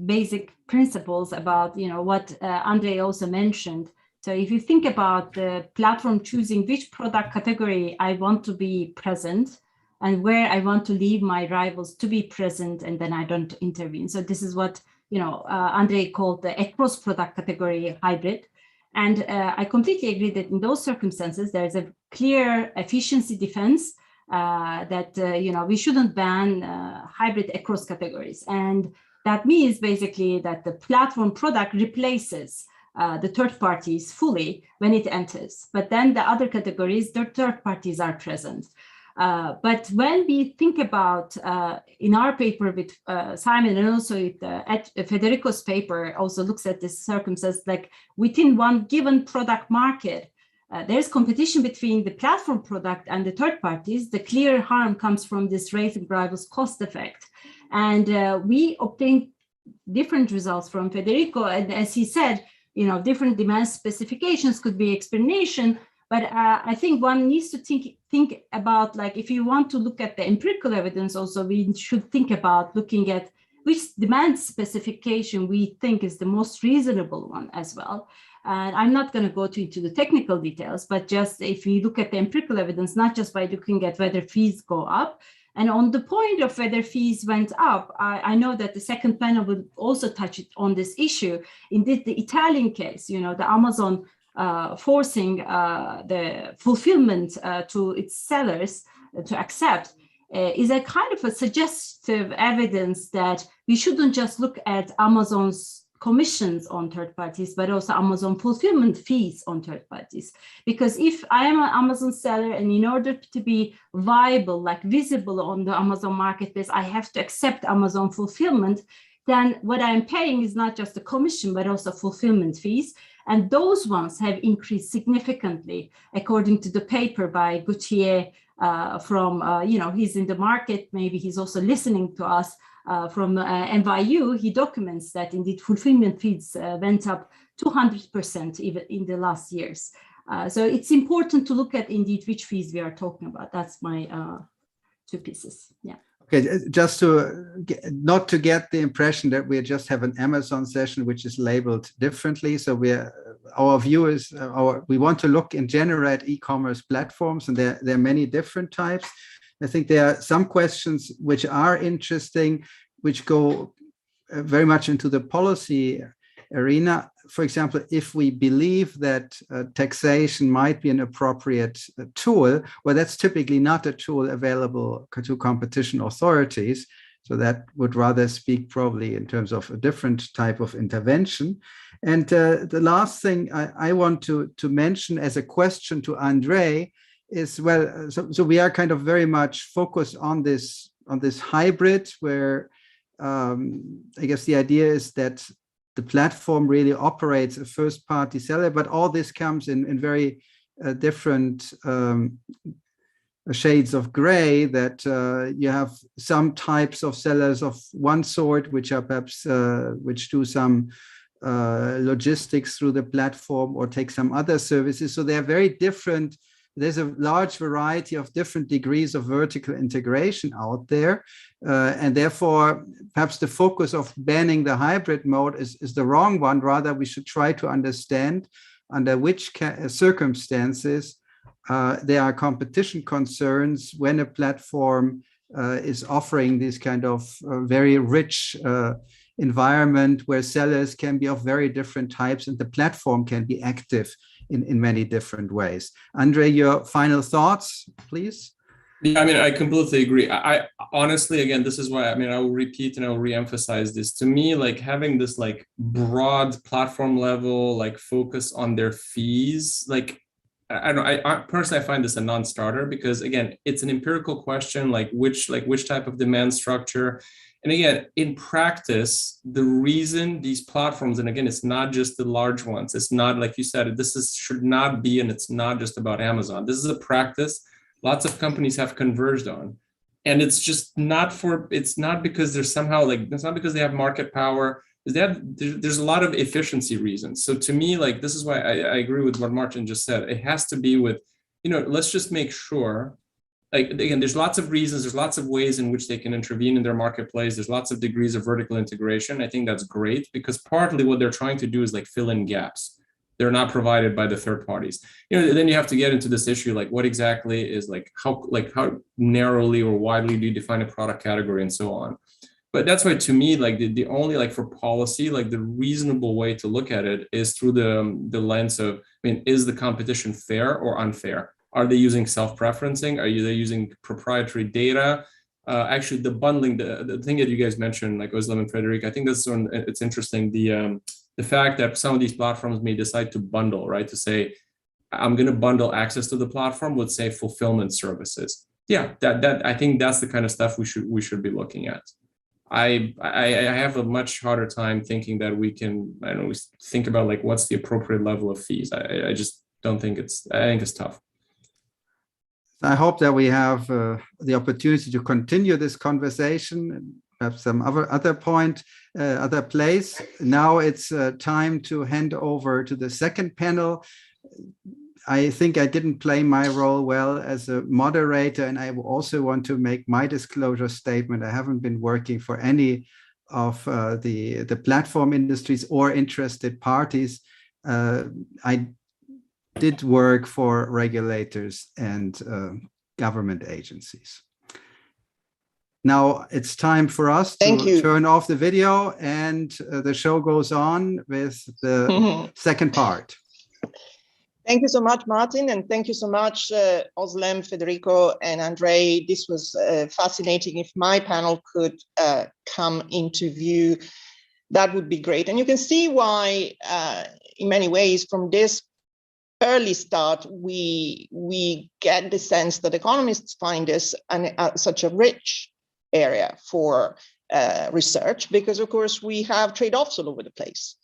basic principles about what Andrei also mentioned. So if you think about the platform choosing which product category I want to be present and where I want to leave my rivals to be present, and then I don't intervene. So this is what Andrei called the across product category hybrid. And I completely agree that in those circumstances, there's a clear efficiency defense that, we shouldn't ban hybrid across categories. And that means basically that the platform product replaces the third parties fully when it enters. But then the other categories, the third parties are present. But when we think about, in our paper with Simon and also at Federico's paper also looks at this circumstance, like within one given product market, there's competition between the platform product and the third parties. The clear harm comes from this raising rivals cost effect. And we obtained different results from Federico. And as he said, different demand specifications could be explanation. But I think one needs to think about, like, if you want to look at the empirical evidence also, we should think about looking at which demand specification we think is the most reasonable one as well. And I'm not going to go into the technical details, but just if we look at the empirical evidence, not just by looking at whether fees go up. And on the point of whether fees went up, I know that the second panel will also touch on this issue. Indeed, the Italian case, the Amazon forcing the fulfillment to its sellers to accept is a kind of a suggestive evidence that we shouldn't just look at Amazon's commissions on third parties, but also Amazon fulfillment fees on third parties. Because if I am an Amazon seller and in order to be viable, like visible on the Amazon marketplace, I have to accept Amazon fulfillment, then what I'm paying is not just the commission, but also fulfillment fees. And those ones have increased significantly, according to the paper by Gautier from, he's in the market, maybe he's also listening to us from NYU. He documents that indeed fulfillment fees went up 200% even in the last years. So it's important to look at indeed which fees we are talking about. That's my two pieces, yeah. Okay, just not to get the impression that we just have an Amazon session which is labeled differently. So our view is we want to look in general at e-commerce platforms, and there are many different types. I think there are some questions which are interesting, which go very much into the policy arena. For example, if we believe that taxation might be an appropriate tool, well, that's typically not a tool available to competition authorities. So that would rather speak probably in terms of a different type of intervention. And the last thing I want to mention as a question to Andrei is, well, so we are kind of very much focused on this hybrid where I guess the idea is that the platform really operates a first-party seller, but all this comes in very different shades of gray, that you have some types of sellers of one sort, which are perhaps which do some logistics through the platform or take some other services. So they're very different. There's a large variety of different degrees of vertical integration out there. And therefore, perhaps the focus of banning the hybrid mode is the wrong one. Rather, we should try to understand under which circumstances there are competition concerns when a platform is offering this kind of very rich environment where sellers can be of very different types and the platform can be active in many different ways. Andrei, your final thoughts, please. Yeah, I mean, I completely agree. I honestly, again, this is why, I mean, I will repeat and I will reemphasize this. To me, like having this like broad platform level, like focus on their fees, like, I don't know, I personally, I find this a non-starter because again, it's an empirical question, like which type of demand structure. And again, in practice, the reason these platforms, and again, it's not just the large ones. It's not, like you said, should not be, and it's not just about Amazon. This is a practice lots of companies have converged on. And it's just not it's not because they're somehow like, it's not because they have market power. There's a lot of efficiency reasons. So to me, like, this is why I agree with what Martin just said. It has to be with, let's just make sure, like, again, there's lots of reasons, there's lots of ways in which they can intervene in their marketplace. There's lots of degrees of vertical integration. I think that's great because partly what they're trying to do is like fill in gaps. They're not provided by the third parties. Then you have to get into this issue, like what exactly is how narrowly or widely do you define a product category and so on. But that's why to me, like the only, like for policy, like the reasonable way to look at it is through the lens of, I mean, is the competition fair or unfair? Are they using self-preferencing? Are they using proprietary data? Actually, the bundling, the thing that you guys mentioned, like Özlem and Federico, I think that's one, it's interesting. The fact that some of these platforms may decide to bundle, right? To say, I'm going to bundle access to the platform with, say, fulfillment services. Yeah, that I think that's the kind of stuff we should be looking at. I have a much harder time thinking that we can, I don't know, we think about like what's the appropriate level of fees. I just don't think I think it's tough. I hope that we have the opportunity to continue this conversation, perhaps some other point, other place. Now it's time to hand over to the second panel. I think I didn't play my role well as a moderator, and I also want to make my disclosure statement. I haven't been working for any of the platform industries or interested parties. I did work for regulators and government agencies. Now it's time for us to turn off the video, and the show goes on with the second part. Thank you so much, Martin, and thank you so much, Özlem, Federico, and Andrei. This was fascinating. If my panel could come into view, that would be great. And you can see why, in many ways, from this early start, we get the sense that economists find this such a rich area for research, because of course we have trade-offs all over the place.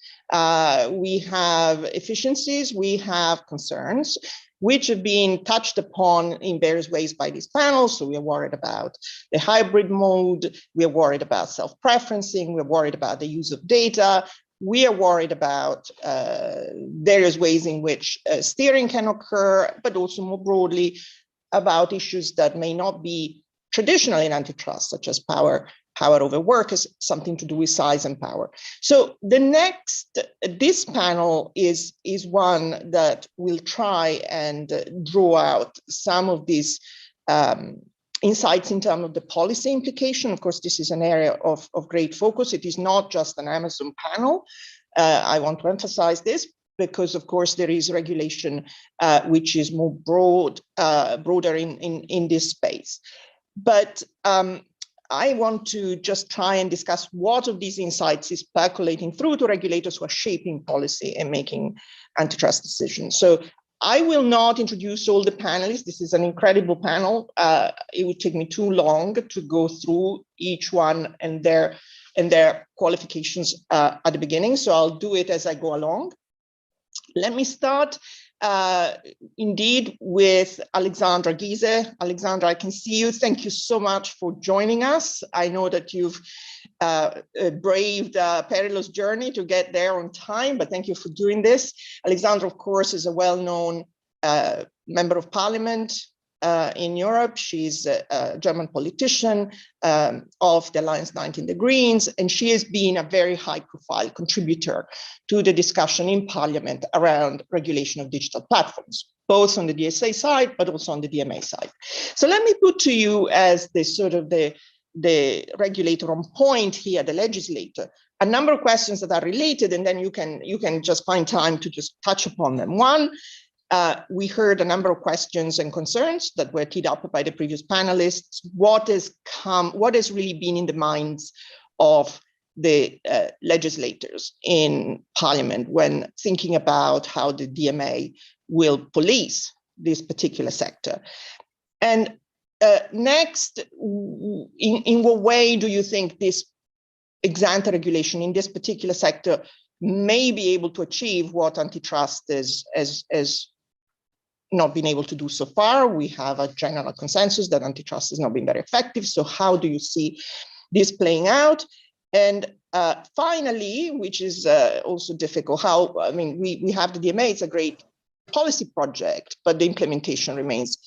We have efficiencies, we have concerns, which have been touched upon in various ways by these panels. So we are worried about the hybrid mode, we are worried about self-preferencing, we're worried about the use of data, we are worried about various ways in which steering can occur, but also more broadly about issues that may not be traditional in antitrust, such as power over work, has something to do with size and power. So this panel is one that will try and draw out some of these insights in terms of the policy implication. Of course, this is an area of great focus. It is not just an Amazon panel. I want to emphasize this, because of course there is regulation which is more broader in this space. But I want to just try and discuss what of these insights is percolating through to regulators who are shaping policy and making antitrust decisions. So I will not introduce all the panelists. This is an incredible panel. It would take me too long to go through each one and their qualifications at the beginning. So I'll do it as I go along. Let me start indeed with Alexandra Giese. Alexandra, I can see you. Thank you so much for joining us. I know that you've braved a perilous journey to get there on time, but thank you for doing this. Alexandra, of course, is a well-known member of parliament, in Europe. She's a German politician of the Alliance 19 the Greens, and she has been a very high-profile contributor to the discussion in Parliament around regulation of digital platforms, both on the DSA side, but also on the DMA side. So let me put to you, as the sort of the regulator on point here, the legislator, a number of questions that are related, and then you can just find time to just touch upon them. One, we heard a number of questions and concerns that were teed up by the previous panelists. What has really been in the minds of the legislators in Parliament when thinking about how the DMA will police this particular sector? And next, in what way do you think this ex-ante regulation in this particular sector may be able to achieve what antitrust has not been able to do so far? We have a general consensus that antitrust has not been very effective. So how do you see this playing out? And finally, which is also difficult, we have the DMA, it's a great policy project, but the implementation remains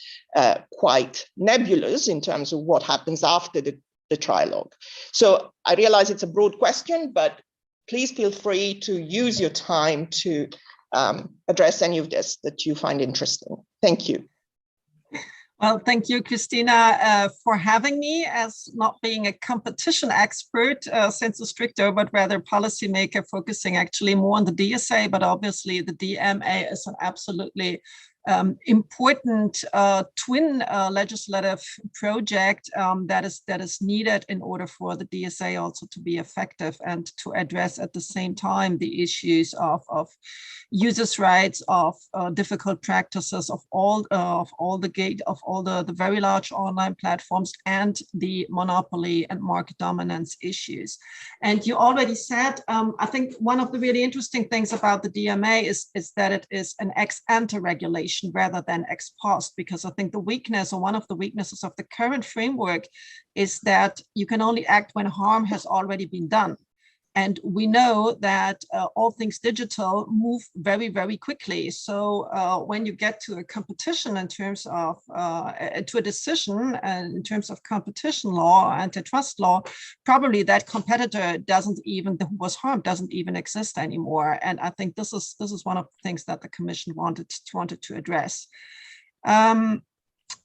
quite nebulous in terms of what happens after the trilogue. So I realize it's a broad question, but please feel free to use your time to address any of this that you find interesting. Thank you. Well, thank you, Cristina, for having me, as not being a competition expert, sensu stricto, but rather policymaker focusing actually more on the DSA, but obviously the DMA is an absolutely important twin legislative project that is needed in order for the DSA also to be effective and to address at the same time the issues of users' rights, of difficult practices of all the very large online platforms, and the monopoly and market dominance issues. And you already said, I think one of the really interesting things about the DMA is that it is an ex-ante regulation rather than ex post, because I think the weakness, or one of the weaknesses of the current framework, is that you can only act when harm has already been done. And we know that all things digital move very, very quickly. So when you get to a competition in terms of, to a decision in terms of competition law, antitrust law, probably that competitor who was harmed doesn't even exist anymore. And I think this is one of the things that the Commission wanted to address.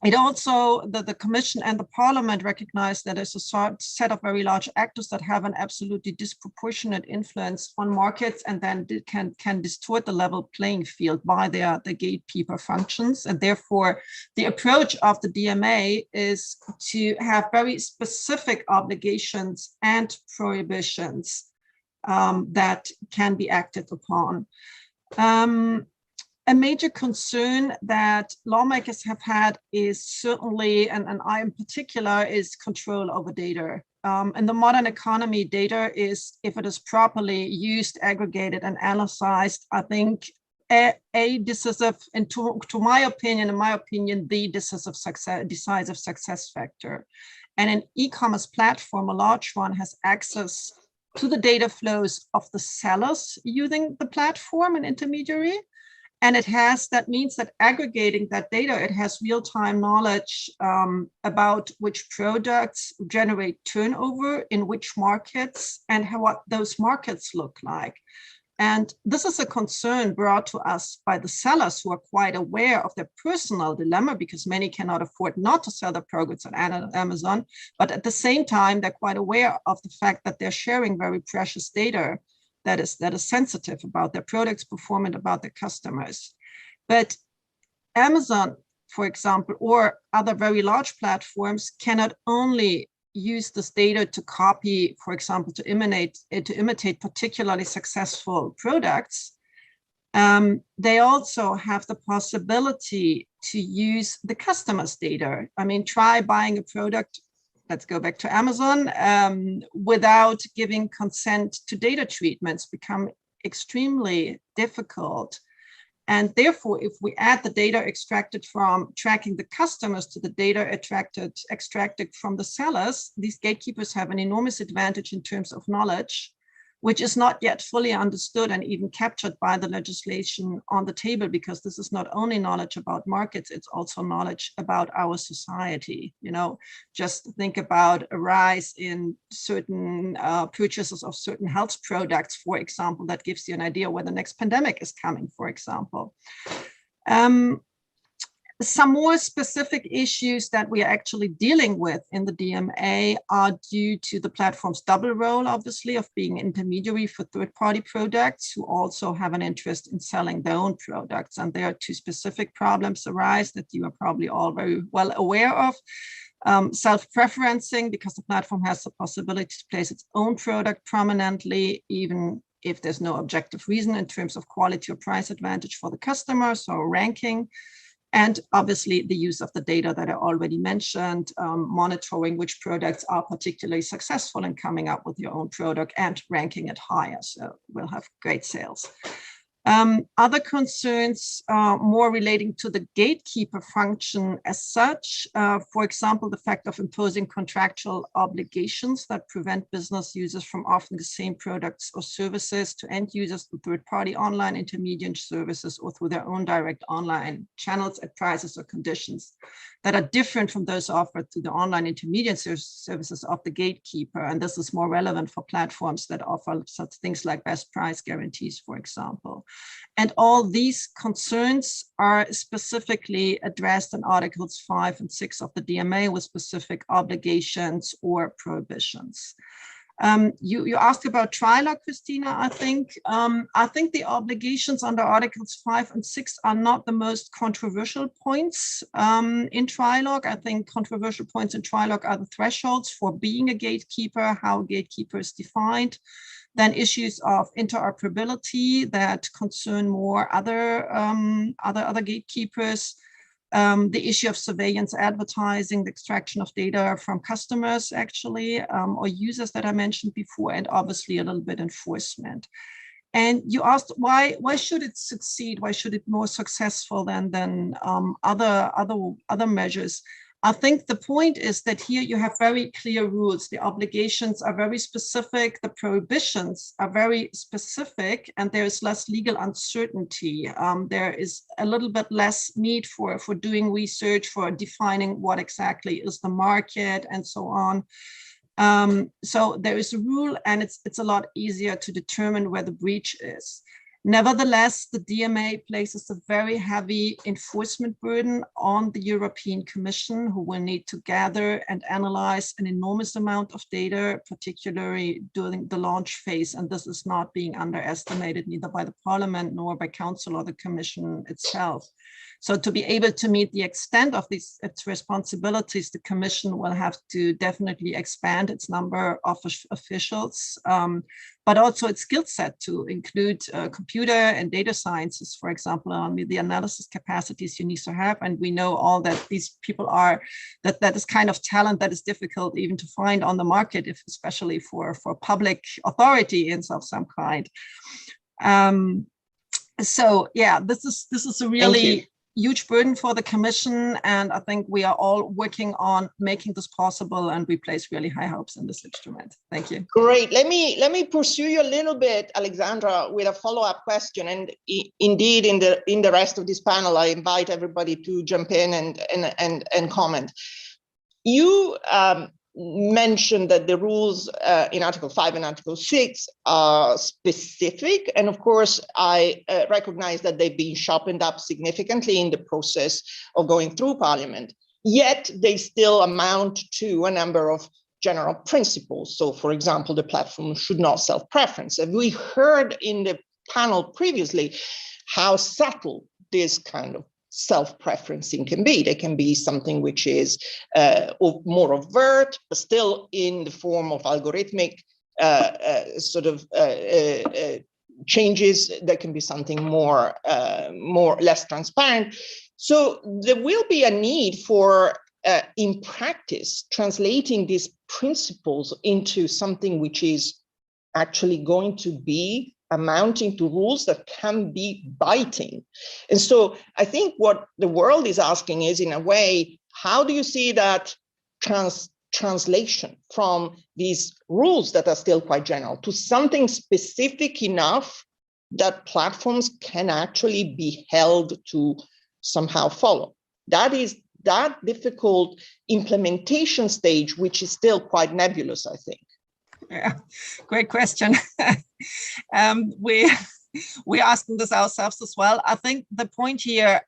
It also, the Commission and the Parliament recognize that there's a set of very large actors that have an absolutely disproportionate influence on markets, and then can distort the level playing field by their gatekeeper functions. And therefore, the approach of the DMA is to have very specific obligations and prohibitions that can be acted upon. A major concern that lawmakers have had is certainly, and I in particular, is control over data. In the modern economy, data is, if it is properly used, aggregated, and analyzed, I think a decisive, and in my opinion, the decisive success factor. And an e-commerce platform, a large one, has access to the data flows of the sellers using the platform, an intermediary. And that means that aggregating that data, it has real-time knowledge about which products generate turnover in which markets and what those markets look like. And this is a concern brought to us by the sellers, who are quite aware of their personal dilemma, because many cannot afford not to sell their products on Amazon. But at the same time, they're quite aware of the fact that they're sharing very precious data that is sensitive about their products, performance, about their customers. But Amazon, for example, or other very large platforms cannot only use this data to copy, for example, to imitate particularly successful products. They also have the possibility to use the customer's data. I mean, try buying a product, let's go back to Amazon, without giving consent to data treatments become extremely difficult. And therefore, if we add the data extracted from tracking the customers to the data extracted from the sellers, these gatekeepers have an enormous advantage in terms of knowledge, which is not yet fully understood and even captured by the legislation on the table, because this is not only knowledge about markets, it's also knowledge about our society. You know, just think about a rise in certain purchases of certain health products, for example, that gives you an idea where the next pandemic is coming, for example. Some more specific issues that we are actually dealing with in the DMA are due to the platform's double role, obviously, of being intermediary for third-party products who also have an interest in selling their own products. And there are two specific problems arise that you are probably all very well aware of. Self-preferencing, because the platform has the possibility to place its own product prominently, even if there's no objective reason in terms of quality or price advantage for the customer, so ranking. And obviously the use of the data that I already mentioned, monitoring which products are particularly successful in coming up with your own product and ranking it higher. So we'll have great sales. Other concerns more relating to the gatekeeper function as such, for example, the fact of imposing contractual obligations that prevent business users from offering the same products or services to end users through third-party online intermediate services or through their own direct online channels at prices or conditions that are different from those offered through the online intermediate services of the gatekeeper. And this is more relevant for platforms that offer such things like best price guarantees, for example. And all these concerns are specifically addressed in Articles 5 and 6 of the DMA with specific obligations or prohibitions. You asked about trilogue, Cristina, I think. I think the obligations under Articles 5 and 6 are not the most controversial points in trilogue. I think controversial points in trilogue are the thresholds for being a gatekeeper, how a gatekeeper is defined, then issues of interoperability that concern more other gatekeepers, the issue of surveillance advertising, the extraction of data from customers actually, or users that I mentioned before, and obviously a little bit enforcement. And you asked why should it succeed? Why should it be more successful than other measures? I think the point is that here you have very clear rules. The obligations are very specific. The prohibitions are very specific, and there is less legal uncertainty. There is a little bit less need for doing research, for defining what exactly is the market and so on. So there is a rule, and it's a lot easier to determine where the breach is. Nevertheless, the DMA places a very heavy enforcement burden on the European Commission, who will need to gather and analyze an enormous amount of data, particularly during the launch phase. And this is not being underestimated neither by the Parliament nor by Council or the Commission itself. So to be able to meet the extent of its responsibilities, the Commission will have to definitely expand its number of officials, but also its skill set to include computer and data sciences, for example, on the analysis capacities you need to have. And we know all that these people are, that is kind of talent that is difficult even to find on the market, especially for public authority in some kind. So yeah, this is a really huge burden for the Commission, and I think we are all working on making this possible, and we place really high hopes in this instrument. Thank you. Great. Let me pursue you a little bit, Alexandra, with a follow-up question. And indeed, in the rest of this panel, I invite everybody to jump in and comment. You mentioned that the rules in Article 5 and Article 6 are specific. And of course, I recognize that they've been sharpened up significantly in the process of going through Parliament, yet they still amount to a number of general principles. So for example, the platform should not self-preference. And we heard in the panel previously how subtle this kind of self-preferencing can be. They can be something which is more overt, but still in the form of algorithmic changes. There can be something more less transparent. So there will be a need for, in practice, translating these principles into something which is actually going to be amounting to rules that can be biting. And so I think what the world is asking is, in a way, how do you see that translation from these rules that are still quite general to something specific enough that platforms can actually be held to somehow follow. That is that difficult implementation stage, which is still quite nebulous, I think. Yeah, great question. We're asking this ourselves as well. I think the point here,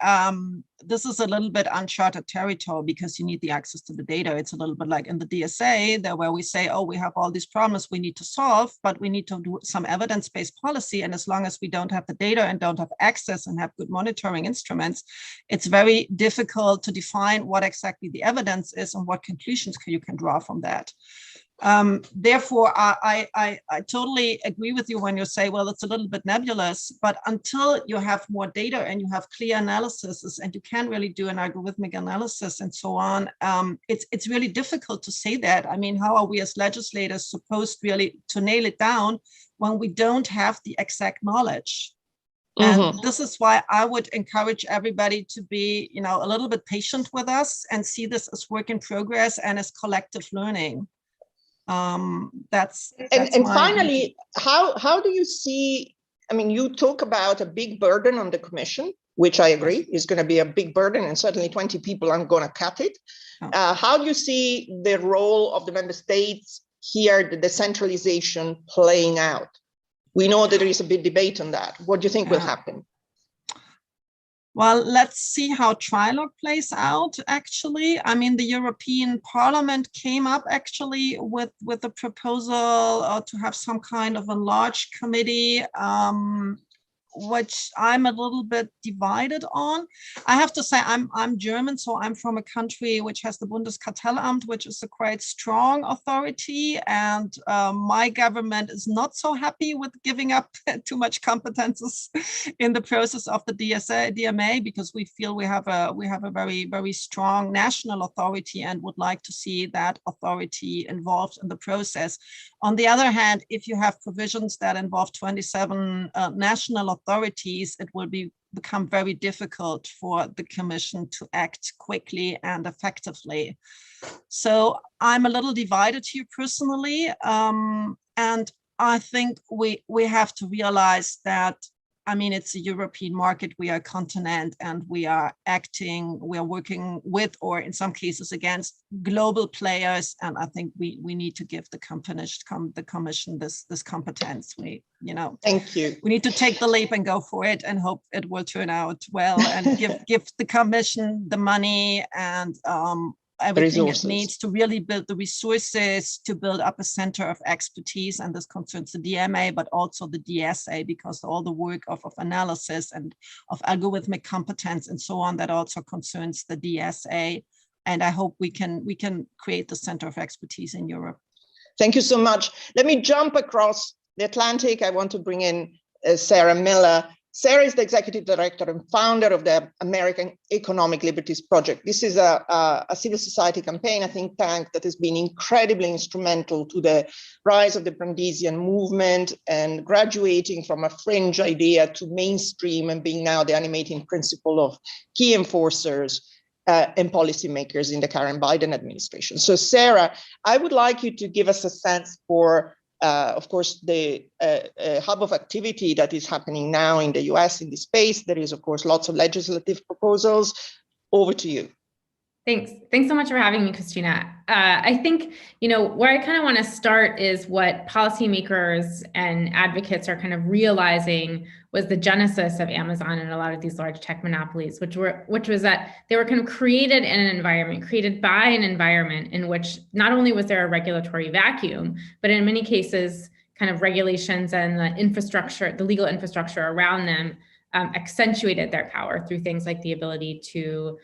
this is a little bit uncharted territory because you need the access to the data. It's a little bit like in the DSA, there where we say, oh, we have all these problems we need to solve, but we need to do some evidence-based policy. And as long as we don't have the data and don't have access and have good monitoring instruments, it's very difficult to define what exactly the evidence is and what conclusions you can draw from that. Therefore, I totally agree with you when you say, well, it's a little bit nebulous, but until you have more data and you have clear analysis and you can really do an algorithmic analysis and so on, it's really difficult to say that. I mean, how are we as legislators supposed really to nail it down when we don't have the exact knowledge? And this is why I would encourage everybody to be, you know, a little bit patient with us and see this as work in progress and as collective learning. That's finally, how do you see, I mean, you talk about a big burden on the Commission, which I agree is going to be a big burden, and certainly 20 people aren't going to cut it. How do you see the role of the member states here, the decentralization playing out? We know that there is a big debate on that. What do you think will happen? Well, let's see how trilogue plays out, actually. I mean, the European Parliament came up actually with a proposal to have some kind of enlarged committee, which I'm a little bit divided on. I have to say I'm German, so I'm from a country which has the Bundeskartellamt, which is a quite strong authority, and my government is not so happy with giving up too much competences in the process of the DMA, because we feel we have a very, very strong national authority and would like to see that authority involved in the process. On the other hand, if you have provisions that involve 27 national authorities, it will become very difficult for the Commission to act quickly and effectively. So I'm a little divided here personally, and I think we have to realize that, I mean, it's a European market, we are a continent, and we are working with, or in some cases against, global players. And I think we need to give the Commission this competence. Thank you. We need to take the leap and go for it and hope it will turn out well, and give the Commission the money and everything it needs to really build the resources to build up a center of expertise. And this concerns the DMA, but also the DSA, because all the work of analysis and of algorithmic competence and so on, that also concerns the DSA. And I hope we can create the center of expertise in Europe. Thank you so much. Let me jump across the Atlantic. I want to bring in Sarah Miller. Sarah is the executive director and founder of the American Economic Liberties Project. This is a civil society campaign, a think tank that has been incredibly instrumental to the rise of the Brandisian movement and graduating from a fringe idea to mainstream and being now the animating principle of key enforcers and policymakers in the current Biden administration. So Sarah, I would like you to give us a sense for of course, the hub of activity that is happening now in the US in this space. There is, of course, lots of legislative proposals. Over to you. Thanks so much for having me, Cristina. I think, where I kind of want to start is what policymakers and advocates are kind of realizing was the genesis of Amazon and a lot of these large tech monopolies, which was that they were kind of created by an environment in which not only was there a regulatory vacuum, but in many cases, kind of regulations and the infrastructure, the legal infrastructure around them accentuated their power through things like the ability to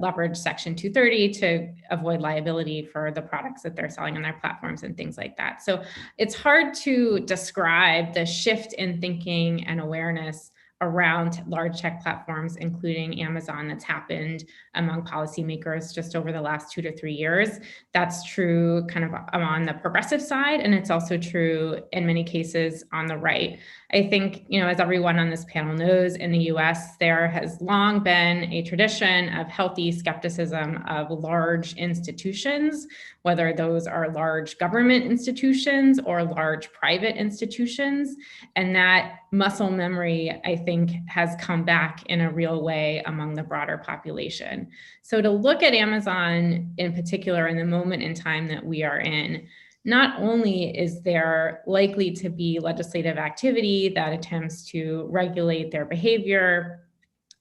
leverage Section 230 to avoid liability for the products that they're selling on their platforms and things like that. So it's hard to describe the shift in thinking and awareness around large tech platforms, including Amazon, that's happened among policymakers just over the last 2 to 3 years. That's true kind of on the progressive side, and it's also true in many cases on the right. I think, as everyone on this panel knows, in the US, there has long been a tradition of healthy skepticism of large institutions, whether those are large government institutions or large private institutions. And that muscle memory, I think, has come back in a real way among the broader population. So to look at Amazon in particular in the moment in time that we are in, not only is there likely to be legislative activity that attempts to regulate their behavior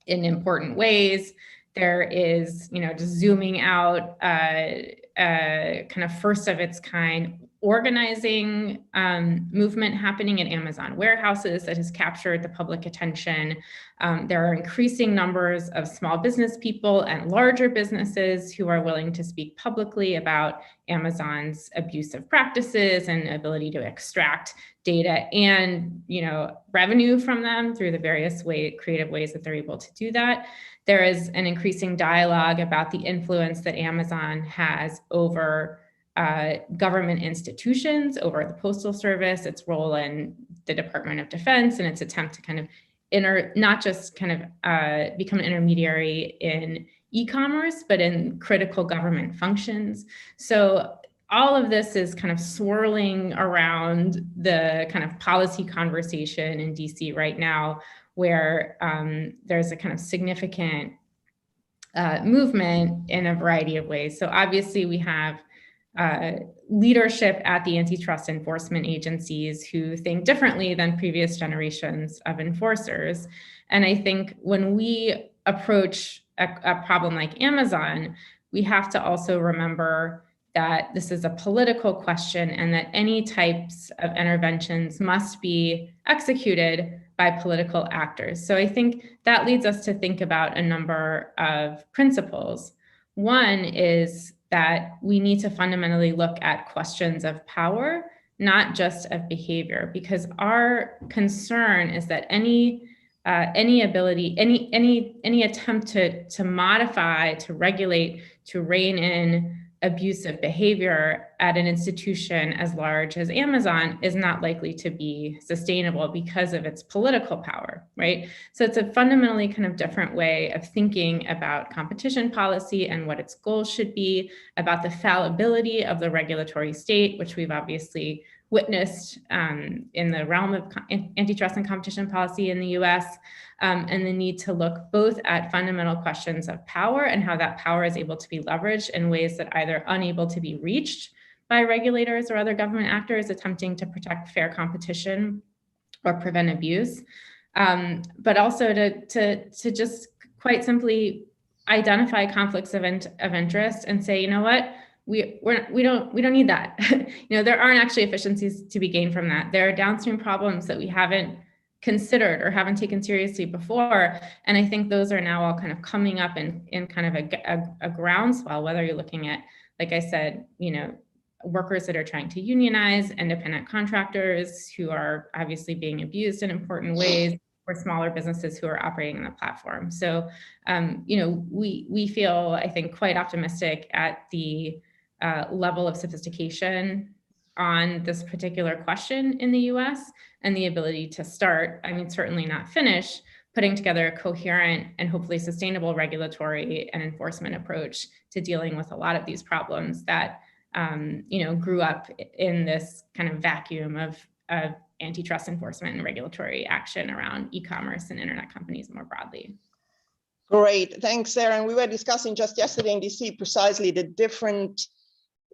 in important ways, there is, just zooming out, kind of first of its kind organizing movement happening at Amazon warehouses that has captured the public attention. There are increasing numbers of small business people and larger businesses who are willing to speak publicly about Amazon's abusive practices and ability to extract data and revenue from them through the various creative ways that they're able to do that. There is an increasing dialogue about the influence that Amazon has over government institutions, over the Postal Service, its role in the Department of Defense, and its attempt to kind of not just kind of become an intermediary in e-commerce, but in critical government functions. So all of this is kind of swirling around the kind of policy conversation in DC right now, where there's a kind of significant movement in a variety of ways. So obviously we have leadership at the antitrust enforcement agencies who think differently than previous generations of enforcers. And I think when we approach a problem like Amazon, we have to also remember that this is a political question and that any types of interventions must be executed by political actors. So I think that leads us to think about a number of principles. One is that we need to fundamentally look at questions of power, not just of behavior, because our concern is that any attempt to modify, to regulate, to rein in abusive behavior at an institution as large as Amazon is not likely to be sustainable because of its political power, right? So it's a fundamentally kind of different way of thinking about competition policy and what its goals should be, about the fallibility of the regulatory state, which we've obviously witnessed in the realm of antitrust and competition policy in the US, and the need to look both at fundamental questions of power and how that power is able to be leveraged in ways that either are unable to be reached by regulators or other government actors attempting to protect fair competition or prevent abuse, but also to just quite simply identify conflicts of interest and say, you know what, we don't need that. There aren't actually efficiencies to be gained from that. There are downstream problems that we haven't considered or haven't taken seriously before. And I think those are now all kind of coming up in kind of a groundswell, whether you're looking at, like I said, workers that are trying to unionize, independent contractors who are obviously being abused in important ways, or smaller businesses who are operating on the platform. So, we feel, I think, quite optimistic at the level of sophistication on this particular question in the US and the ability to start, certainly not finish, putting together a coherent and hopefully sustainable regulatory and enforcement approach to dealing with a lot of these problems that, grew up in this kind of vacuum of antitrust enforcement and regulatory action around e-commerce and internet companies more broadly. Great, thanks, Sarah. And we were discussing just yesterday in DC precisely the different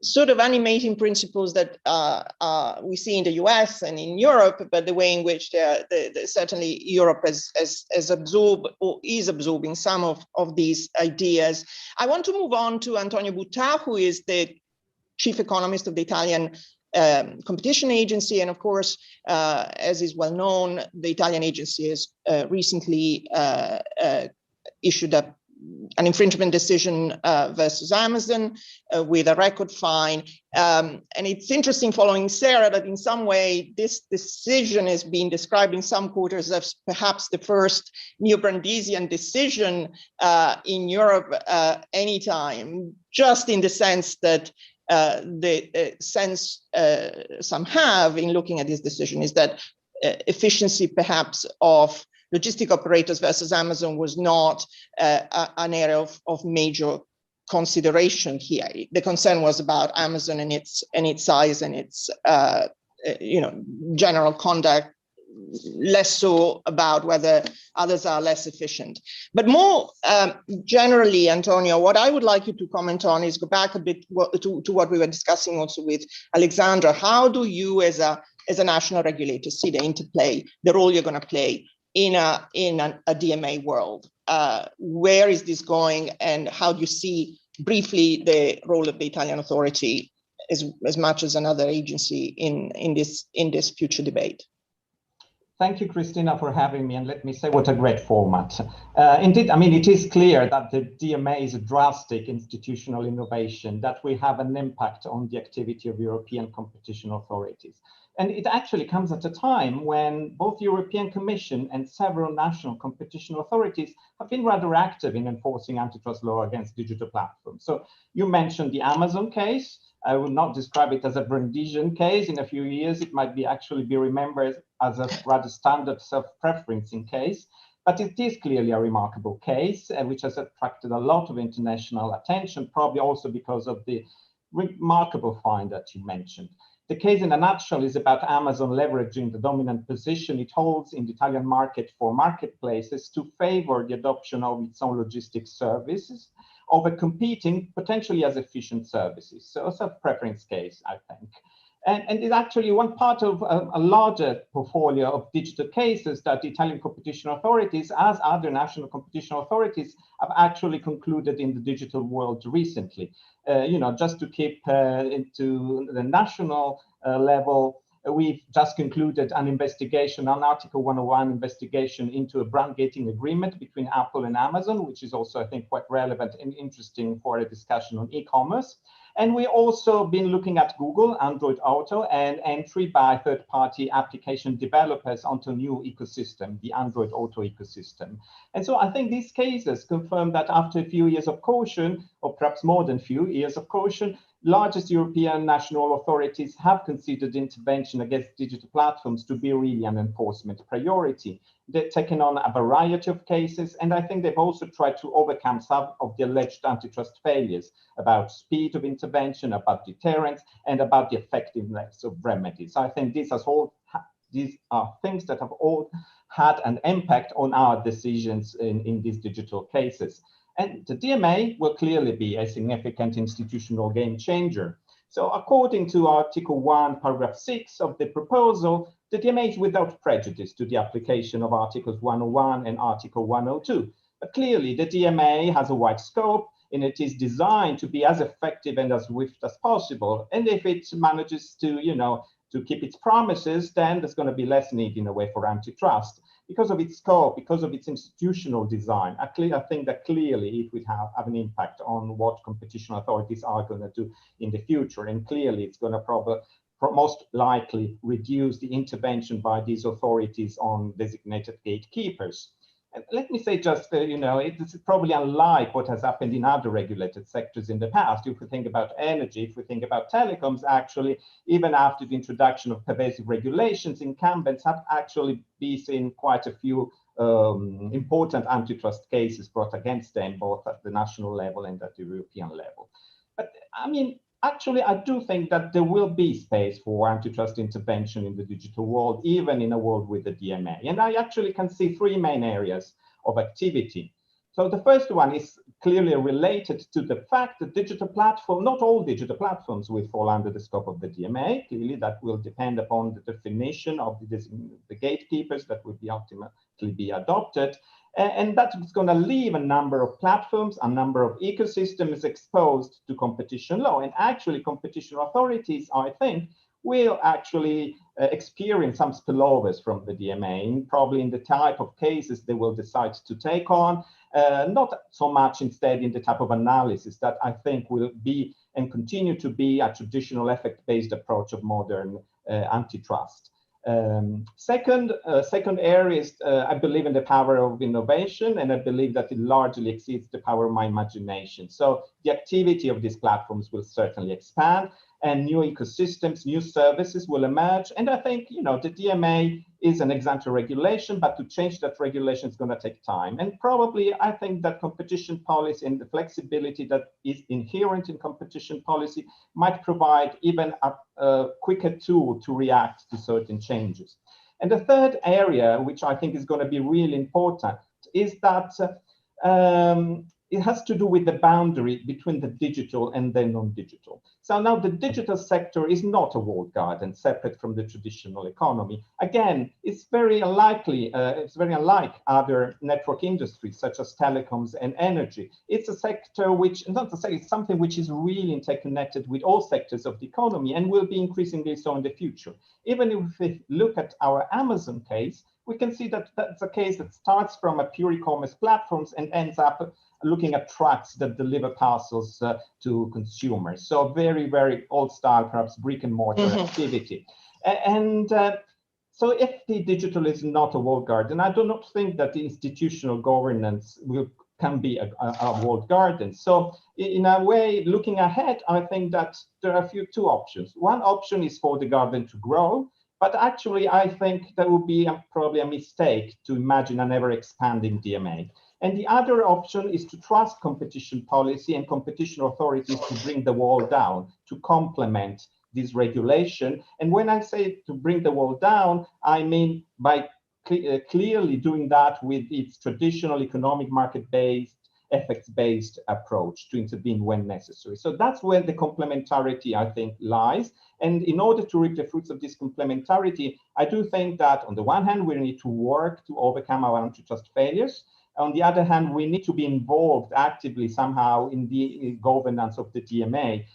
sort of animating principles that we see in the US and in Europe, but the way in which certainly Europe has absorbed or is absorbing some of these ideas. I want to move on to Antonio Buttà, who is the chief economist of the Italian competition agency. And of course, as is well known, the Italian agency has recently issued a an infringement decision versus Amazon with a record fine. And it's interesting following Sarah that in some way this decision is being described in some quarters as perhaps the first neo-Brandesian decision in Europe anytime, just in the sense that the sense some have in looking at this decision is that efficiency perhaps of logistic operators versus Amazon was not an area of major consideration here. The concern was about Amazon and its size and its general conduct, less so about whether others are less efficient. But more generally, Antonio, what I would like you to comment on is go back a bit to what we were discussing also with Alexandra. How do you as a national regulator see the interplay, the role you're going to play in a DMA world? Where is this going, and how do you see briefly the role of the Italian authority as much as another agency in this future debate? Thank you, Cristina, for having me, and let me say what a great format. Indeed, I mean, it is clear that the DMA is a drastic institutional innovation that will have an impact on the activity of European competition authorities. And it actually comes at a time when both European Commission and several national competition authorities have been rather active in enforcing antitrust law against digital platforms. So you mentioned the Amazon case. I would not describe it as a Brandesian case. In a few years, it might actually be remembered as a rather standard self-preferencing case. But it is clearly a remarkable case, which has attracted a lot of international attention, probably also because of the remarkable fine that you mentioned. The case in a nutshell is about Amazon leveraging the dominant position it holds in the Italian market for marketplaces to favor the adoption of its own logistics services over competing potentially as efficient services. So it's a preference case, I think. And it's actually one part of a larger portfolio of digital cases that the Italian competition authorities, as other national competition authorities, have actually concluded in the digital world recently. Just to keep into the national level, we've just concluded an investigation, an Article 101 investigation into a brand gating agreement between Apple and Amazon, which is also, I think, quite relevant and interesting for a discussion on e-commerce. And we've also been looking at Google, Android Auto, and entry by third-party application developers onto a new ecosystem, the Android Auto ecosystem. And so I think these cases confirm that after a few years of caution, or perhaps more than a few years of caution, largest European national authorities have considered intervention against digital platforms to be really an enforcement priority. They've taken on a variety of cases, and I think they've also tried to overcome some of the alleged antitrust failures about speed of intervention, about deterrence, and about the effectiveness of remedies. I think these are things that have all had an impact on our decisions in these digital cases. And the DMA will clearly be a significant institutional game changer. So according to Article 1, paragraph 6 of the proposal, the DMA is without prejudice to the application of Articles 101 and Article 102. But clearly, the DMA has a wide scope, and it is designed to be as effective and as swift as possible. And if it manages to, to keep its promises, then there's going to be less need in a way for antitrust. Because of its scope, because of its institutional design, I think that clearly it would have an impact on what competition authorities are going to do in the future. And clearly it's going to probably most likely reduce the intervention by these authorities on designated gatekeepers. And let me say just, it's probably unlike what has happened in other regulated sectors in the past. If we think about energy, if we think about telecoms, actually, even after the introduction of pervasive regulations, incumbents have actually been seen quite a few important antitrust cases brought against them, both at the national level and at the European level. But I mean, actually, I do think that there will be space for antitrust intervention in the digital world, even in a world with the DMA. And I actually can see three main areas of activity. So the first one is clearly related to the fact that not all digital platforms will fall under the scope of the DMA. Clearly, that will depend upon the definition of the gatekeepers that will be ultimately be adopted. And that's going to leave a number of platforms, a number of ecosystems exposed to competition law. And actually, competition authorities, I think, will actually experience some spillovers from the DMA, probably in the type of cases they will decide to take on, not so much instead in the type of analysis that I think will be and continue to be a traditional effect-based approach of modern antitrust. Second area is I believe in the power of innovation, and I believe that it largely exceeds the power of my imagination. So the activity of these platforms will certainly expand, and new ecosystems, new services will emerge. And I think, you know, the DMA is an ex-ante regulation, but to change that regulation is going to take time. And probably I think that competition policy and the flexibility that is inherent in competition policy might provide even a quicker tool to react to certain changes. And the third area, which I think is going to be really important, is that it has to do with the boundary between the digital and the non-digital. So now the digital sector is not a walled garden separate from the traditional economy. Again, it's very unlikely, it's very unlike other network industries such as telecoms and energy. It's a sector which, not to say, it's something which is really interconnected with all sectors of the economy and will be increasingly so in the future. Even if we look at our Amazon case, we can see that that's a case that starts from a pure e-commerce platforms and ends up looking at trucks that deliver parcels to consumers. So very, very old style, perhaps brick and mortar activity. And so if the digital is not a walled garden, I do not think that the institutional governance can be a walled garden. So in a way, looking ahead, I think that there are two options. One option is for the garden to grow, but actually I think that would be probably a mistake to imagine an ever expanding DMA. And the other option is to trust competition policy and competition authorities to bring the wall down, to complement this regulation. And when I say to bring the wall down, I mean by clearly doing that with its traditional economic market-based, effects-based approach to intervene when necessary. So that's where the complementarity, I think, lies. And in order to reap the fruits of this complementarity, I do think that on the one hand, we need to work to overcome our antitrust failures. On the other hand, we need to be involved actively somehow in the governance of the DMA,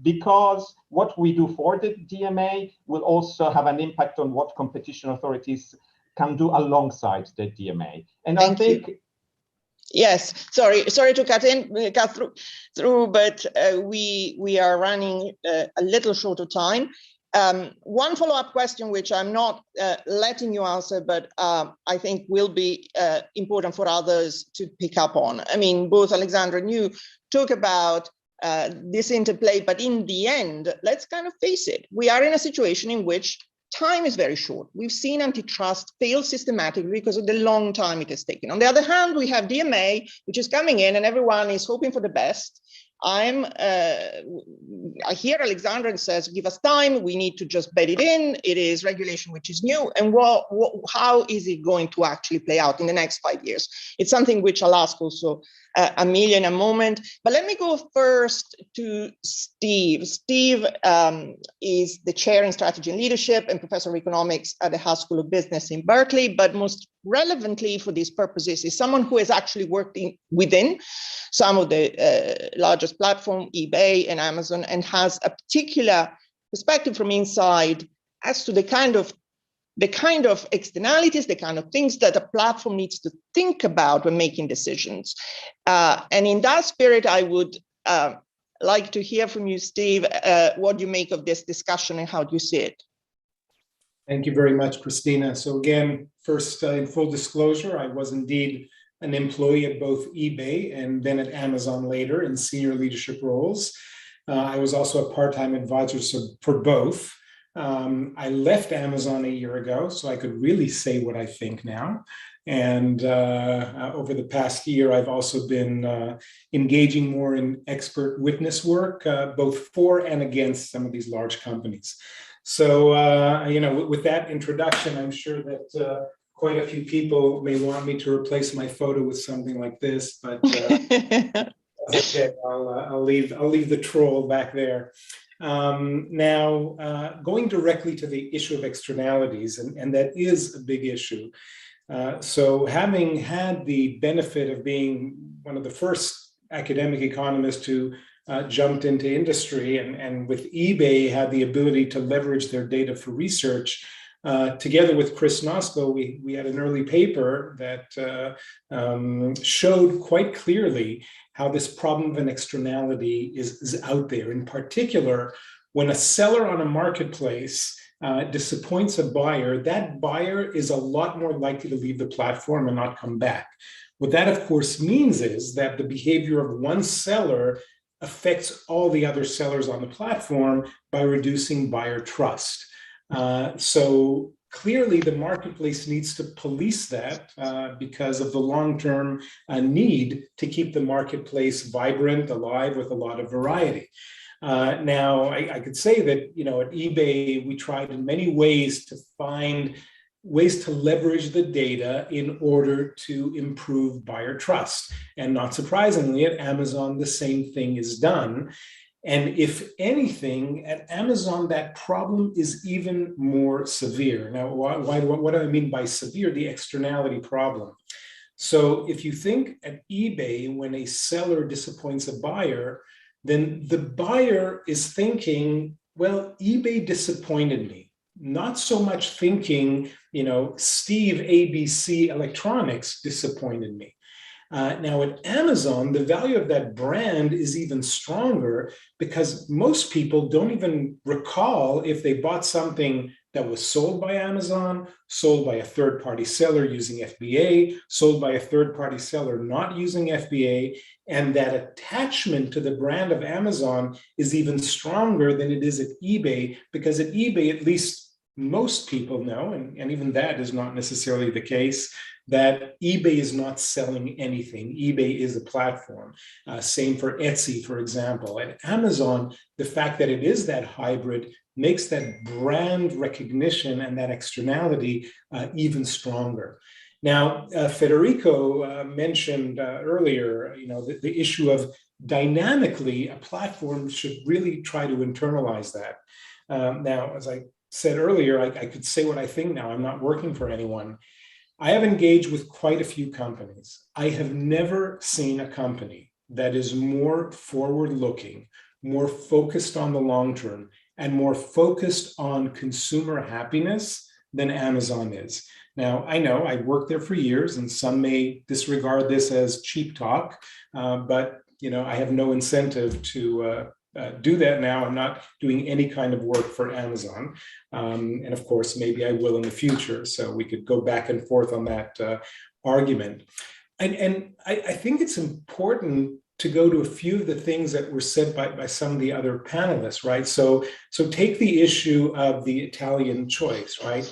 because what we do for the DMA will also have an impact on what competition authorities can do alongside the DMA. And I think, yes, sorry to cut through, but we are running a little short of time. One follow-up question, which I'm not letting you answer, but I think will be important for others to pick up on. I mean, both Alexandra and you talk about this interplay, but in the end, let's kind of face it. We are in a situation in which time is very short. We've seen antitrust fail systematically because of the long time it has taken. On the other hand, we have DMA, which is coming in and everyone is hoping for the best. I hear Alexandra and says, give us time, we need to just bed it in. It is regulation which is new. And how is it going to actually play out in the next 5 years? It's something which I'll ask also Amelia in a moment. But let me go first to Steve. Steve is the chair in strategy and leadership and professor of economics at the Haas School of Business in Berkeley, but most relevantly for these purposes is someone who has actually worked within some of the largest platforms, eBay and Amazon, and has a particular perspective from inside as to the kind of externalities, the kind of things that a platform needs to think about when making decisions. And in that spirit, I would like to hear from you, Steve, what you make of this discussion and how do you see it? Thank you very much, Cristina. So again, first, in full disclosure, I was indeed an employee at both eBay and then at Amazon later in senior leadership roles. I was also a part-time advisor for both. I left Amazon a year ago, so I could really say what I think now. And over the past year, I've also been engaging more in expert witness work, both for and against some of these large companies. So, with that introduction, I'm sure that quite a few people may want me to replace my photo with something like this, but okay, I'll leave the troll back there. Now, going directly to the issue of externalities, and that is a big issue. So having had the benefit of being one of the first academic economists to jumped into industry, and with eBay had the ability to leverage their data for research. Together with Chris Nosko, we had an early paper that showed quite clearly how this problem of an externality is out there. In particular, when a seller on a marketplace disappoints a buyer, that buyer is a lot more likely to leave the platform and not come back. What that, of course, means is that the behavior of one seller affects all the other sellers on the platform by reducing buyer trust. So clearly, the marketplace needs to police that because of the long-term need to keep the marketplace vibrant, alive, with a lot of variety. Now, I could say that, you know, at eBay, we tried in many ways to find ways to leverage the data in order to improve buyer trust. And not surprisingly, at Amazon, the same thing is done. And if anything, at Amazon, that problem is even more severe. Now, what do I mean by severe? The externality problem. So if you think at eBay, when a seller disappoints a buyer, then the buyer is thinking, well, eBay disappointed me. Not so much thinking, you know, Steve ABC Electronics disappointed me. Now at Amazon, the value of that brand is even stronger because most people don't even recall if they bought something that was sold by Amazon, sold by a third-party seller using FBA, sold by a third-party seller not using FBA, and that attachment to the brand of Amazon is even stronger than it is at eBay, because at eBay, at least most people know, and even that is not necessarily the case, that eBay is not selling anything. eBay is a platform. Same for Etsy, for example. At Amazon, the fact that it is that hybrid makes that brand recognition and that externality even stronger. Now, Federico mentioned earlier, you know, the issue of dynamically, a platform should really try to internalize that. Now, as I said earlier, I could say what I think now. I'm not working for anyone. I have engaged with quite a few companies. I have never seen a company that is more forward-looking, more focused on the long term, and more focused on consumer happiness than Amazon is. Now, I know I worked there for years, and some may disregard this as cheap talk, but you know, I have no incentive to do that now. I'm not doing any kind of work for Amazon. And of course, maybe I will in the future. So we could go back and forth on that argument. And I think it's important to go to a few of the things that were said by some of the other panelists, right? So take the issue of the Italian choice, right?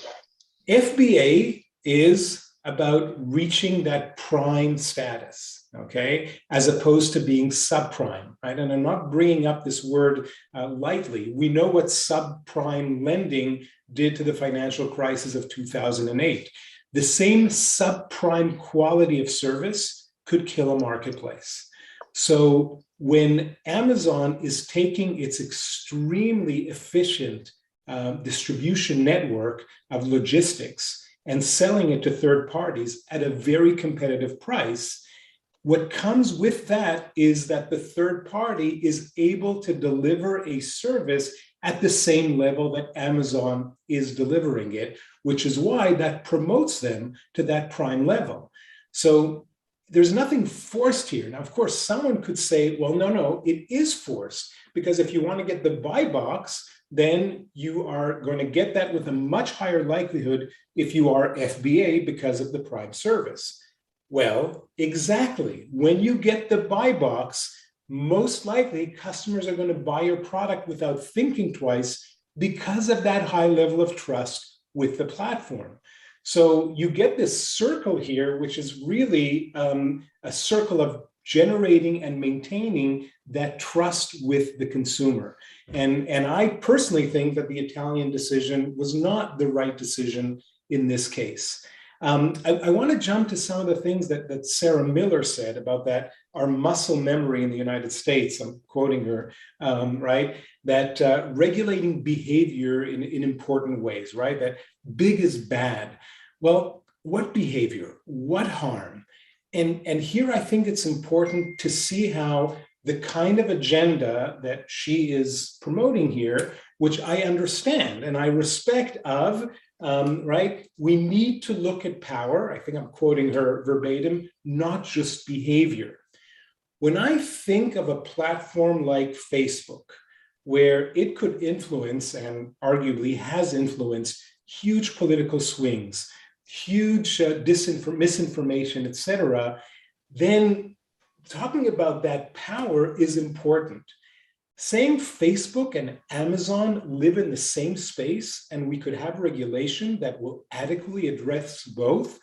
FBA is about reaching that prime status, okay, as opposed to being subprime, right? And I'm not bringing up this word lightly. We know what subprime lending did to the financial crisis of 2008. The same subprime quality of service could kill a marketplace. So when Amazon is taking its extremely efficient distribution network of logistics and selling it to third parties at a very competitive price, what comes with that is that the third party is able to deliver a service at the same level that Amazon is delivering it, which is why that promotes them to that prime level. So there's nothing forced here. Now, of course, someone could say, well, no, it is forced, because if you want to get the buy box, then you are going to get that with a much higher likelihood if you are FBA because of the prime service. Well, exactly. When you get the buy box, most likely customers are going to buy your product without thinking twice because of that high level of trust with the platform. So you get this circle here, which is really a circle of generating and maintaining that trust with the consumer. And I personally think that the Italian decision was not the right decision in this case. I want to jump to some of the things that Sarah Miller said about that, our muscle memory in the United States, I'm quoting her, right? That regulating behavior in important ways, right? That big is bad. Well, what behavior? What harm? And here I think it's important to see how the kind of agenda that she is promoting here, which I understand and I respect of, right? We need to look at power. I think I'm quoting her verbatim, not just behavior. When I think of a platform like Facebook, where it could influence and arguably has influenced huge political swings, huge misinformation, etc., then talking about that power is important. Saying Facebook and Amazon live in the same space and we could have regulation that will adequately address both,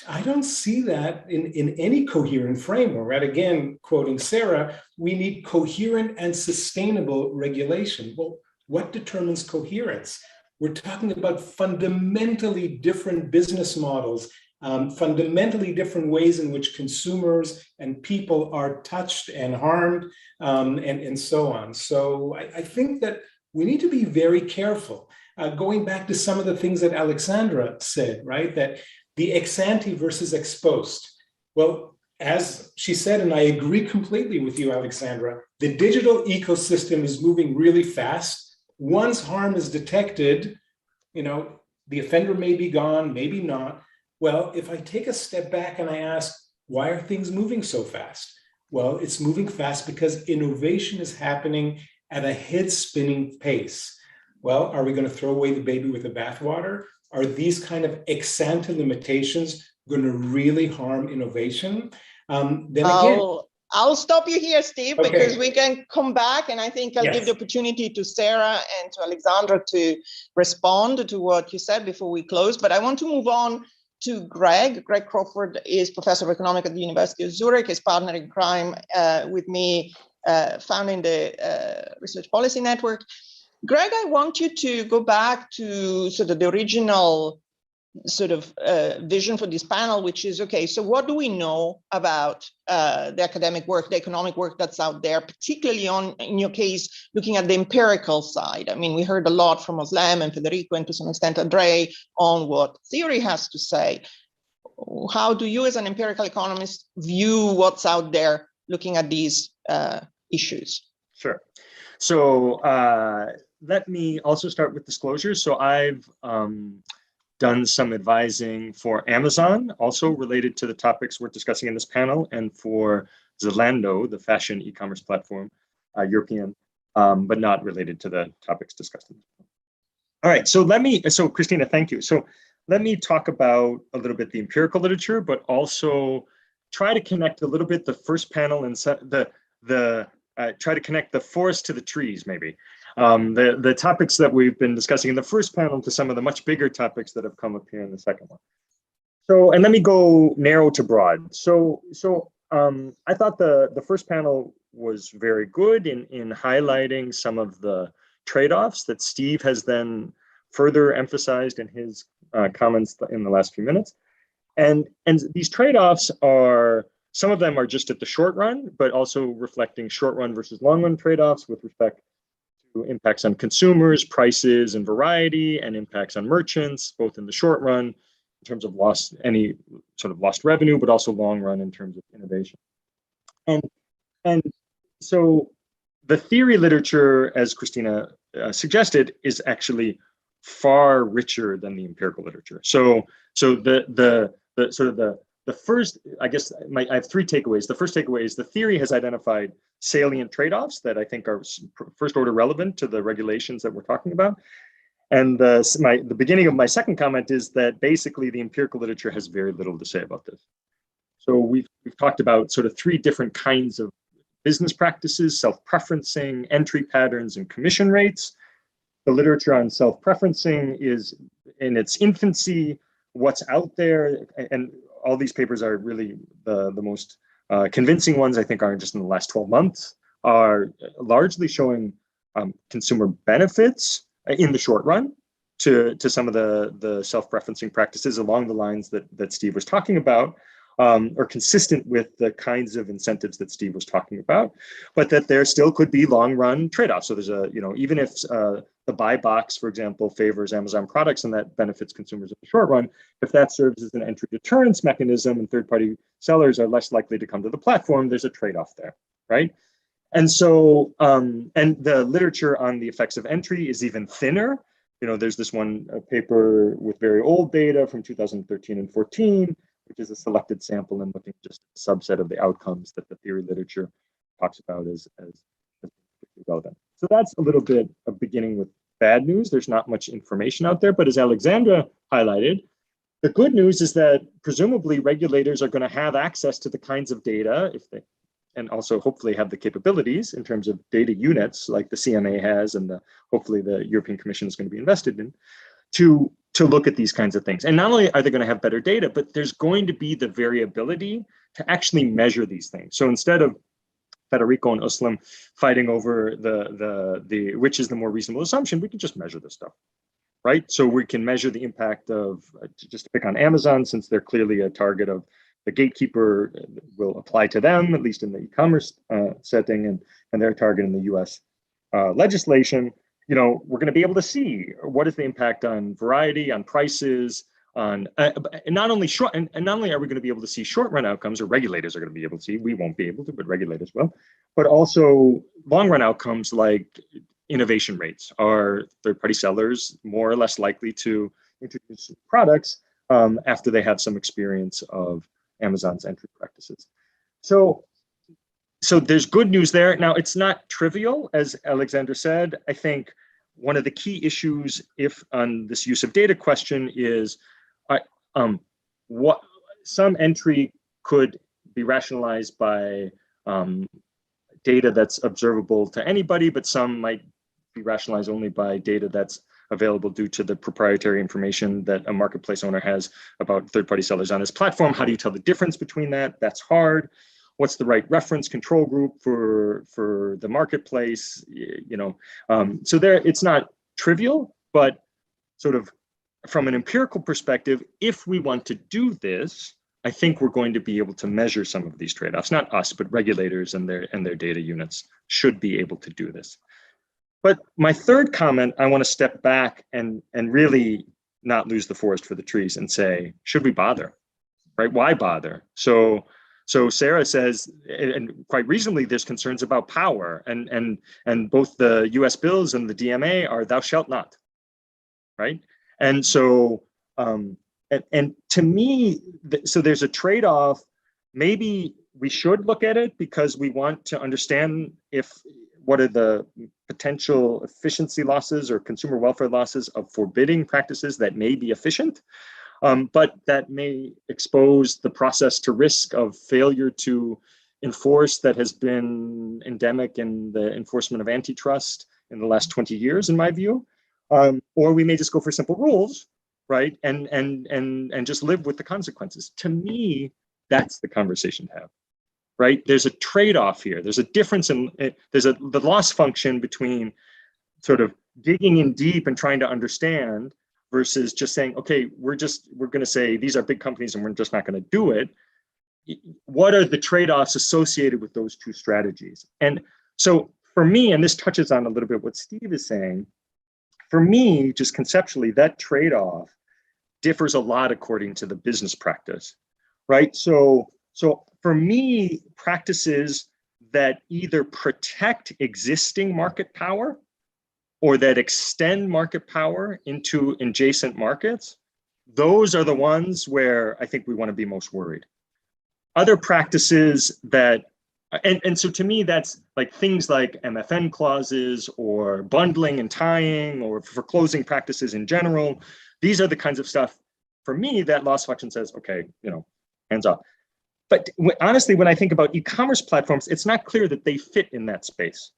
I don't see that in any coherent framework. Right? Again, quoting Sarah, we need coherent and sustainable regulation. Well, what determines coherence? We're talking about fundamentally different business models, fundamentally different ways in which consumers and people are touched and harmed, and so on. So I think that we need to be very careful. Going back to some of the things that Alexandra said, right? That the ex ante versus ex post. Well, as she said, and I agree completely with you, Alexandra, the digital ecosystem is moving really fast. Once harm is detected, you know, the offender may be gone, maybe not. Well, if I take a step back and I ask, why are things moving so fast? Well, it's moving fast because innovation is happening at a head-spinning pace. Well, are we going to throw away the baby with the bathwater? Are these kind of ex-ante limitations going to really harm innovation? Then again, I'll stop you here, Steve, okay, because we can come back, and I think I'll give the opportunity to Sarah and to Alexandra to respond to what you said before we close. But I want to move on to Greg. Greg Crawford is professor of economics at the University of Zurich, his partner in crime with me, founding the Research Policy Network. Greg, I want you to go back to sort of the original sort of vision for this panel, which is, okay, so what do we know about the academic work, the economic work that's out there, particularly in your case, looking at the empirical side? I mean, we heard a lot from Özlem and Federico, and to some extent Andrei, on what theory has to say. How do you as an empirical economist view what's out there looking at these issues? Sure. So let me also start with disclosures. So I've done some advising for Amazon, also related to the topics we're discussing in this panel, and for Zalando, the fashion e-commerce platform, European, but not related to the topics discussed in this panel. All right, so Cristina, thank you. So let me talk about a little bit the empirical literature, but also try to connect a little bit the first panel and try to connect the forest to the trees, maybe. The topics that we've been discussing in the first panel to some of the much bigger topics that have come up here in the second one. So, and let me go narrow to broad. So I thought the first panel was very good in highlighting some of the trade-offs that Steve has then further emphasized in his comments in the last few minutes. And these trade-offs are, some of them are just at the short run, but also reflecting short run versus long run trade-offs with respect to impacts on consumers, prices and variety, and impacts on merchants, both in the short run in terms of any sort of lost revenue, but also long run in terms of innovation. And so the theory literature, as Cristina suggested, is actually far richer than the empirical literature. So the first, I guess, I have three takeaways. The first takeaway is the theory has identified salient trade-offs that I think are first order relevant to the regulations that we're talking about. And the beginning of my second comment is that basically the empirical literature has very little to say about this. So we've talked about sort of three different kinds of business practices: self-preferencing, entry patterns, and commission rates. The literature on self-preferencing is in its infancy. What's out there, and all these papers are really the most convincing ones, I think, are just in the last 12 months, are largely showing consumer benefits in the short run to some of the self-preferencing practices along the lines that Steve was talking about, are consistent with the kinds of incentives that Steve was talking about, but that there still could be long-run trade-offs. So there's even if the buy box, for example, favors Amazon products and that benefits consumers in the short run, if that serves as an entry deterrence mechanism and third-party sellers are less likely to come to the platform, there's a trade-off there, right? And so, and the literature on the effects of entry is even thinner. There's this one paper with very old data from 2013 and 14, which is a selected sample and looking just at a subset of the outcomes that the theory literature talks about as relevant. So that's a little bit of beginning with bad news. There's not much information out there, but as Alexandra highlighted, the good news is that presumably regulators are going to have access to the kinds of data and also hopefully have the capabilities in terms of data units like the CMA has and hopefully the European Commission is going to be invested in to look at these kinds of things. And not only are they going to have better data, but there's going to be the variability to actually measure these things. So instead of Federico and Özlem fighting over the which is the more reasonable assumption, we can just measure this stuff, right? So we can measure the impact of, just to pick on Amazon, since they're clearly a target of the gatekeeper will apply to them, at least in the e-commerce setting, and their target in the US legislation. We're going to be able to see what is the impact on variety, on prices, on not only are we going to be able to see short run outcomes, or regulators are going to be able to see, we won't be able to, but regulators will, but also long run outcomes like innovation rates. Are third-party sellers more or less likely to introduce products after they have some experience of Amazon's entry practices? So there's good news there. Now, it's not trivial, as Alexandra said. I think one of the key issues on this use of data question is what some entry could be rationalized by data that's observable to anybody, but some might be rationalized only by data that's available due to the proprietary information that a marketplace owner has about third-party sellers on his platform. How do you tell the difference between that? That's hard. What's the right reference control group for the marketplace? So it's not trivial, but sort of from an empirical perspective, if we want to do this, I think we're going to be able to measure some of these trade-offs. Not us, but regulators and their data units should be able to do this. But my third comment, I want to step back and really not lose the forest for the trees and say, should we bother, right? Why bother? So Sarah says, and quite reasonably, there's concerns about power, and both the US bills and the DMA are thou shalt not, right? And so, and to me, so there's a trade-off. Maybe we should look at it because we want to understand what are the potential efficiency losses or consumer welfare losses of forbidding practices that may be efficient, but that may expose the process to risk of failure to enforce that has been endemic in the enforcement of antitrust in the last 20 years, in my view. Or we may just go for simple rules, right? And just live with the consequences. To me, that's the conversation to have. Right? There's a trade-off here. There's a difference the loss function between sort of digging in deep and trying to understand versus just saying, okay, we're going to say these are big companies and we're just not going to do it. What are the trade-offs associated with those two strategies? And so for me, and this touches on a little bit what Steve is saying, for me, just conceptually, that trade-off differs a lot according to the business practice, right? So for me, practices that either protect existing market power or that extend market power into adjacent markets, those are the ones where I think we want to be most worried. Other practices that, and so to me, that's like things like MFN clauses or bundling and tying or foreclosing practices in general. These are the kinds of stuff, for me, that loss function says, okay, hands off. But honestly, when I think about e-commerce platforms, it's not clear that they fit in that space,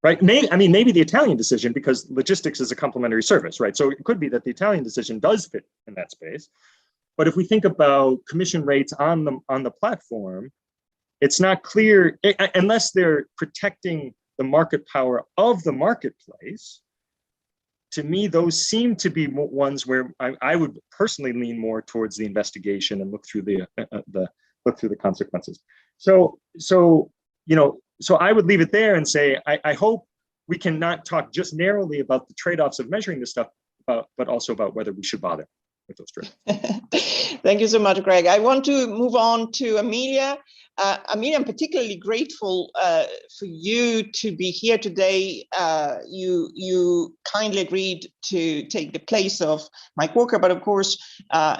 right? Maybe the Italian decision, because logistics is a complementary service, right? So it could be that the Italian decision does fit in that space. But if we think about commission rates on the platform, it's not clear, unless they're protecting the market power of the marketplace. To me, those seem to be ones where I would personally lean more towards the investigation and look through the consequences. So I would leave it there and say, I hope we can not talk just narrowly about the trade-offs of measuring this stuff, but also about whether we should bother. with those terms. Thank you so much, Greg. I want to move on to Amelia. Amelia, I'm particularly grateful for you to be here today. You kindly agreed to take the place of Mike Walker, but of course,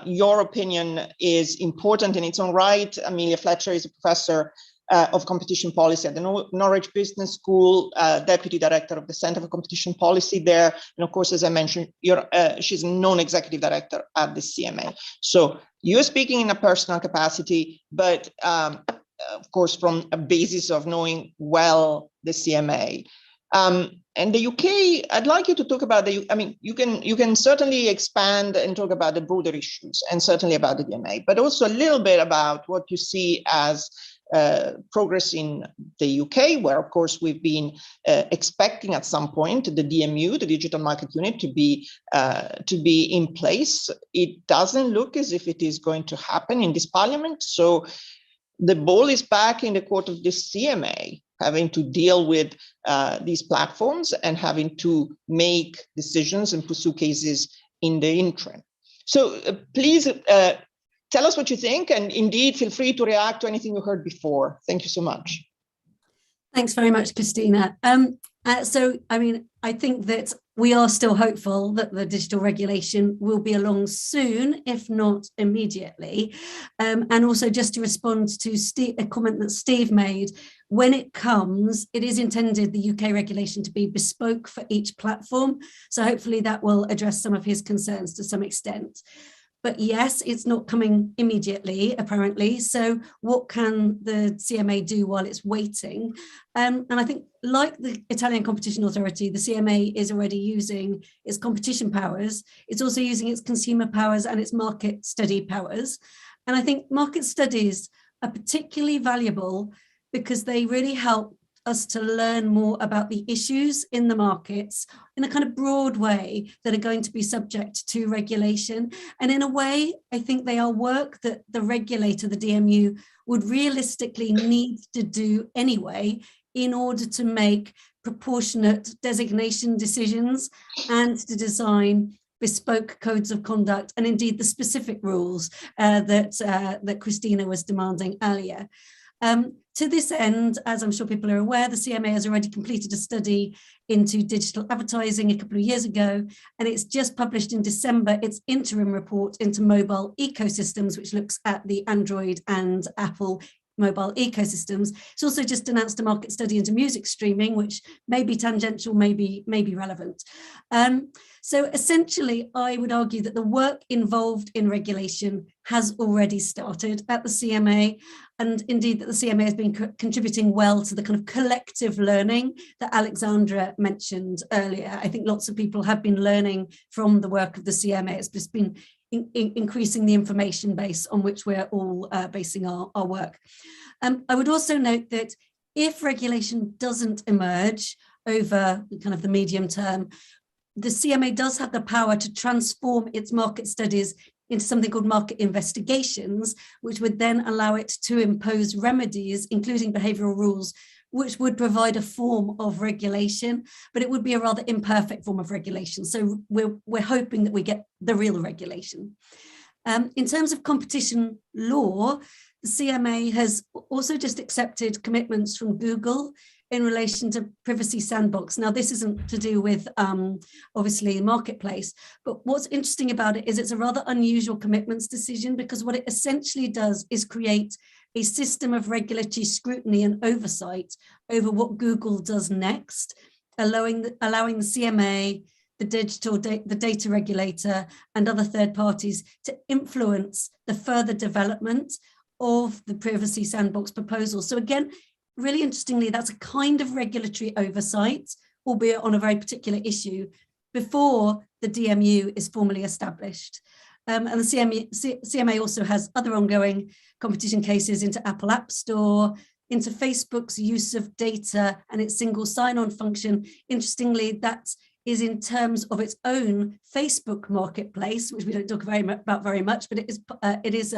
your opinion is important in its own right. Amelia Fletcher is a professor of competition policy at the Norwich Business School, deputy director of the Center for Competition Policy there. And of course, as I mentioned, she's a non-executive director at the CMA. So you're speaking in a personal capacity, but of course, from a basis of knowing well the CMA. And the UK, I'd like you to talk about you can certainly expand and talk about the broader issues and certainly about the DMA, but also a little bit about what you see as progress in the UK, where of course we've been expecting at some point the DMU, the Digital Market Unit, to be in place. It doesn't look as if it is going to happen in this parliament. So the ball is back in the court of the CMA, having to deal with these platforms and having to make decisions and pursue cases in the interim. So please tell us what you think, and indeed feel free to react to anything you heard before. Thank you so much. Thanks very much, Cristina. I think that we are still hopeful that the digital regulation will be along soon, if not immediately. And also just to respond to a comment that Steve made, when it comes, it is intended the UK regulation to be bespoke for each platform. So hopefully that will address some of his concerns to some extent. But yes, it's not coming immediately, apparently. So what can the CMA do while it's waiting? And I think, like the Italian Competition Authority, the CMA is already using its competition powers. It's also using its consumer powers and its market study powers. And I think market studies are particularly valuable because they really help us to learn more about the issues in the markets in a kind of broad way that are going to be subject to regulation. And in a way, I think they are work that the regulator, the DMU, would realistically need to do anyway in order to make proportionate designation decisions and to design bespoke codes of conduct and indeed the specific rules that Cristina was demanding earlier. To this end, as I'm sure people are aware, the CMA has already completed a study into digital advertising a couple of years ago, and it's just published in December its interim report into mobile ecosystems, which looks at the Android and Apple mobile ecosystems. It's also just announced a market study into music streaming, which may be tangential, may be relevant. So essentially, I would argue that the work involved in regulation has already started at the CMA, and indeed that the CMA has been contributing well to the kind of collective learning that Alexandra mentioned earlier. I think lots of people have been learning from the work of the CMA. It's just been increasing the information base on which we're all basing our work. I would also note that if regulation doesn't emerge over kind of the medium term, the CMA does have the power to transform its market studies into something called market investigations, which would then allow it to impose remedies, including behavioural rules, which would provide a form of regulation, but it would be a rather imperfect form of regulation. So we're hoping that we get the real regulation. In terms of competition law, the CMA has also just accepted commitments from Google in relation to privacy sandbox. Now, this isn't to do with, obviously, marketplace, but what's interesting about it is it's a rather unusual commitments decision, because what it essentially does is create a system of regulatory scrutiny and oversight over what Google does next, allowing the CMA, the data regulator, and other third parties to influence the further development of the privacy sandbox proposal. So again, really interestingly, that's a kind of regulatory oversight, albeit on a very particular issue, before the DMU is formally established. And the CMA also has other ongoing competition cases into Apple App Store, into Facebook's use of data and its single sign-on function. Interestingly, that is in terms of its own Facebook marketplace, which we don't talk about very much, but it is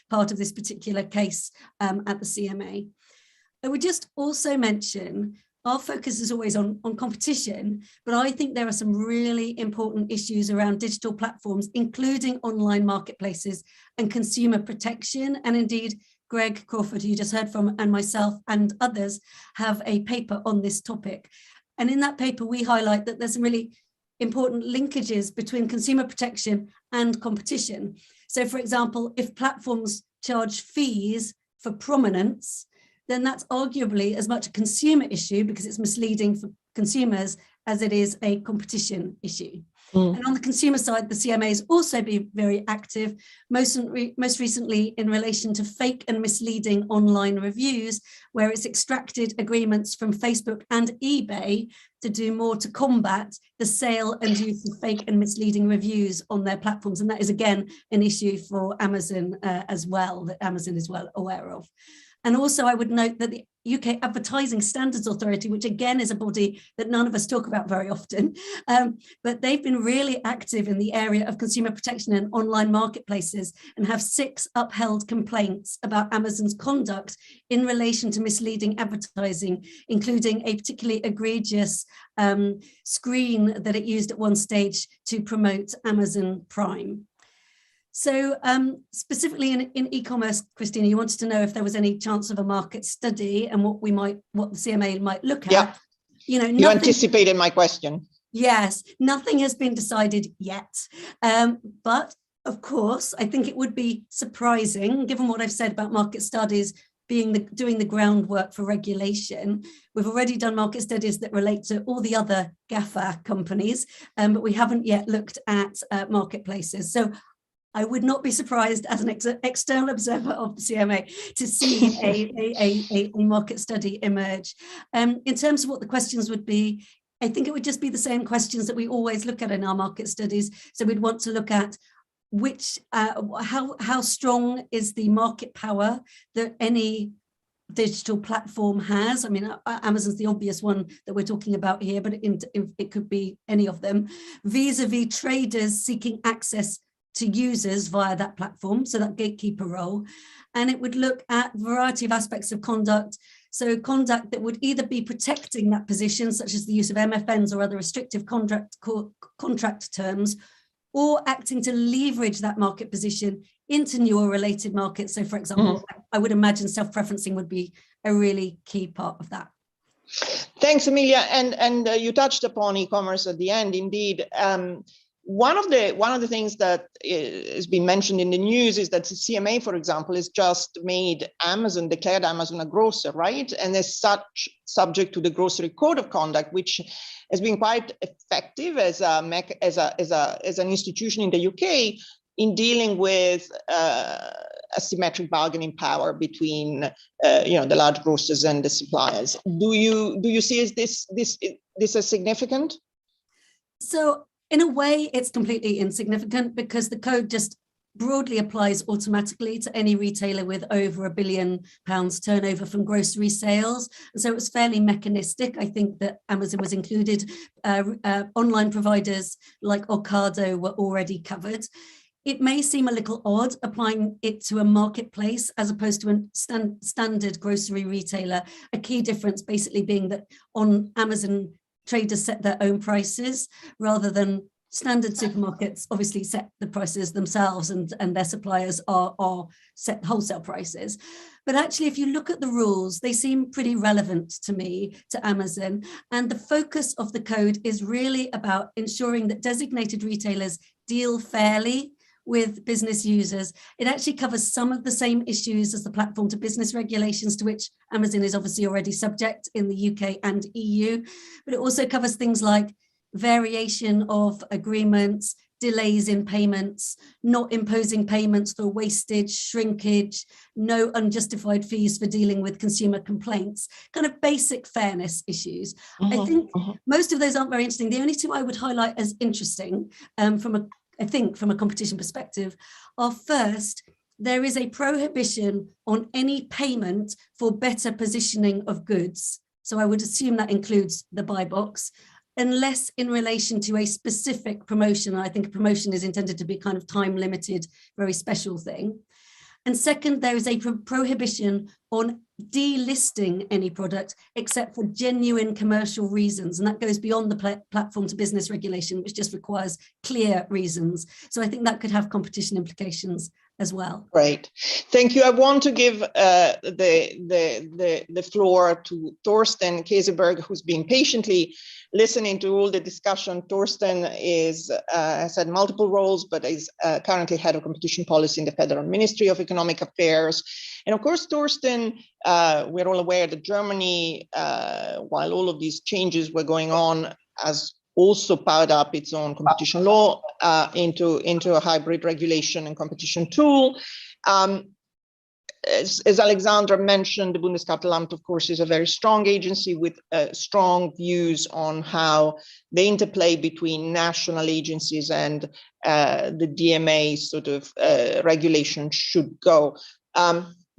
part of this particular case at the CMA. I would just also mention our focus is always on competition, but I think there are some really important issues around digital platforms, including online marketplaces and consumer protection. And indeed, Greg Crawford, who you just heard from, and myself and others have a paper on this topic. And in that paper, we highlight that there's some really important linkages between consumer protection and competition. So for example, if platforms charge fees for prominence, then that's arguably as much a consumer issue because it's misleading for consumers as it is a competition issue. And on the consumer side, the CMA has also been very active, most recently in relation to fake and misleading online reviews, where it's extracted agreements from Facebook and eBay to do more to combat the sale and use of fake and misleading reviews on their platforms. And that is, again, an issue for Amazon as well, that Amazon is well aware of. And also, I would note that the UK Advertising Standards Authority, which again is a body that none of us talk about very often, but they've been really active in the area of consumer protection and online marketplaces and have 6 upheld complaints about Amazon's conduct in relation to misleading advertising, including a particularly egregious screen that it used at one stage to promote Amazon Prime. So specifically in e-commerce, Cristina, you wanted to know if there was any chance of a market study and what the CMA might look at. You know, you anticipated my question. Yes, nothing has been decided yet. But of course, I think it would be surprising, given what I've said about market studies doing the groundwork for regulation. We've already done market studies that relate to all the other GAFA companies, but we haven't yet looked at marketplaces. So I would not be surprised as an external observer of the CMA to see a market study emerge. In terms of what the questions would be, I think it would just be the same questions that we always look at in our market studies. So we'd want to look at how strong is the market power that any digital platform has. I mean, Amazon's the obvious one that we're talking about here, but it could be any of them, vis-a-vis traders seeking access to users via that platform, so that gatekeeper role. And it would look at a variety of aspects of conduct. So conduct that would either be protecting that position, such as the use of MFNs or other restrictive contract terms, or acting to leverage that market position into newer related markets. So for example, I would imagine self-preferencing would be a really key part of that. Thanks, Amelia. And you touched upon e-commerce at the end, indeed. One of the things that has been mentioned in the news is that the CMA, for example, has just declared Amazon a grocer, right? And as such, subject to the Grocery Code of Conduct, which has been quite effective as an institution in the UK in dealing with asymmetric bargaining power between the large grocers and the suppliers. Do you see this as significant? So in a way, it's completely insignificant because the code just broadly applies automatically to any retailer with over £1 billion turnover from grocery sales. And so it was fairly mechanistic. I think that Amazon was included. Online providers like Ocado were already covered. It may seem a little odd applying it to a marketplace as opposed to a standard grocery retailer. A key difference basically being that on Amazon, traders set their own prices rather than standard supermarkets obviously set the prices themselves and their suppliers are set wholesale prices. But actually, if you look at the rules, they seem pretty relevant to me, to Amazon. And the focus of the code is really about ensuring that designated retailers deal fairly with business users. It actually covers some of the same issues as the platform to business regulations to which Amazon is obviously already subject in the UK and EU, but it also covers things like variation of agreements, delays in payments, not imposing payments for wastage, shrinkage, no unjustified fees for dealing with consumer complaints, kind of basic fairness issues. I think most of those aren't very interesting. The only two I would highlight as interesting from a competition perspective are first, there is a prohibition on any payment for better positioning of goods. So I would assume that includes the buy box, unless in relation to a specific promotion. I think a promotion is intended to be kind of time limited, very special thing. And second, there is a prohibition on delisting any product except for genuine commercial reasons. And that goes beyond the platform to business regulation, which just requires clear reasons. So I think that could have competition implications as well. Great, thank you. I want to give the floor to Thorsten Keseberg, who's been patiently listening to all the discussion. Thorsten has had multiple roles, but is currently head of competition policy in the Federal Ministry of Economic Affairs. And of course, Thorsten, we're all aware that Germany, while all of these changes were going on, has also powered up its own competition law into a hybrid regulation and competition tool. As Alexandra mentioned, the Bundeskartellamt, of course, is a very strong agency with strong views on how the interplay between national agencies and the DMA sort of regulation should go.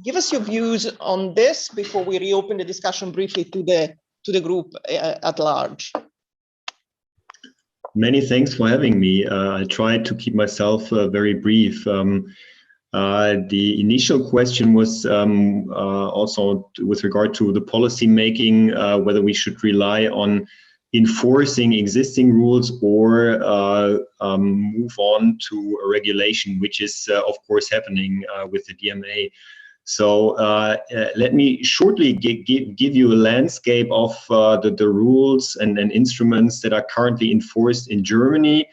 Give us your views on this before we reopen the discussion briefly to the group at large. Many thanks for having me. I tried to keep myself very brief. The initial question was also with regard to the policy making, whether we should rely on enforcing existing rules or move on to a regulation, which is of course happening with the DMA. So let me shortly give you a landscape of the rules and instruments that are currently enforced in Germany.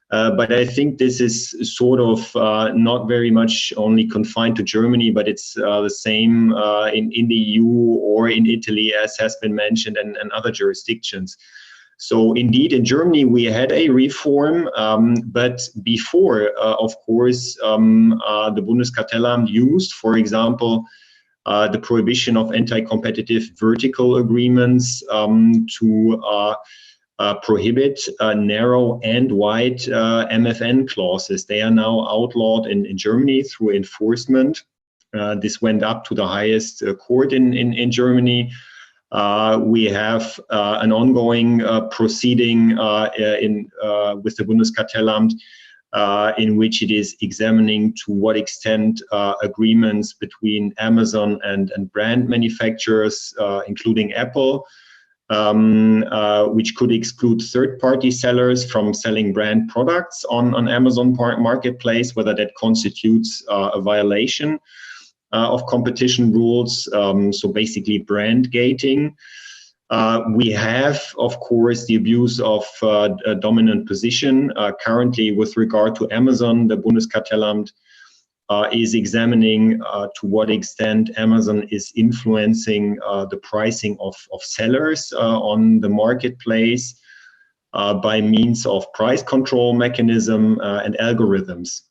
But I think this is sort of not very much only confined to Germany, but it's the same in the EU or in Italy, as has been mentioned, and other jurisdictions. So indeed, in Germany, we had a reform, but before, of course, the Bundeskartellamt used, for example, the prohibition of anti-competitive vertical agreements to prohibit narrow and wide MFN clauses. They are now outlawed in Germany through enforcement. This went up to the highest court in Germany. We have an ongoing proceeding with the Bundeskartellamt in which it is examining to what extent agreements between Amazon and brand manufacturers, including Apple, which could exclude third-party sellers from selling brand products on Amazon Marketplace, whether that constitutes a violation of competition rules, so basically brand gating. We have, of course, the abuse of a dominant position. Currently, with regard to Amazon, the Bundeskartellamt is examining to what extent Amazon is influencing the pricing of sellers on the marketplace by means of price control mechanism and algorithms.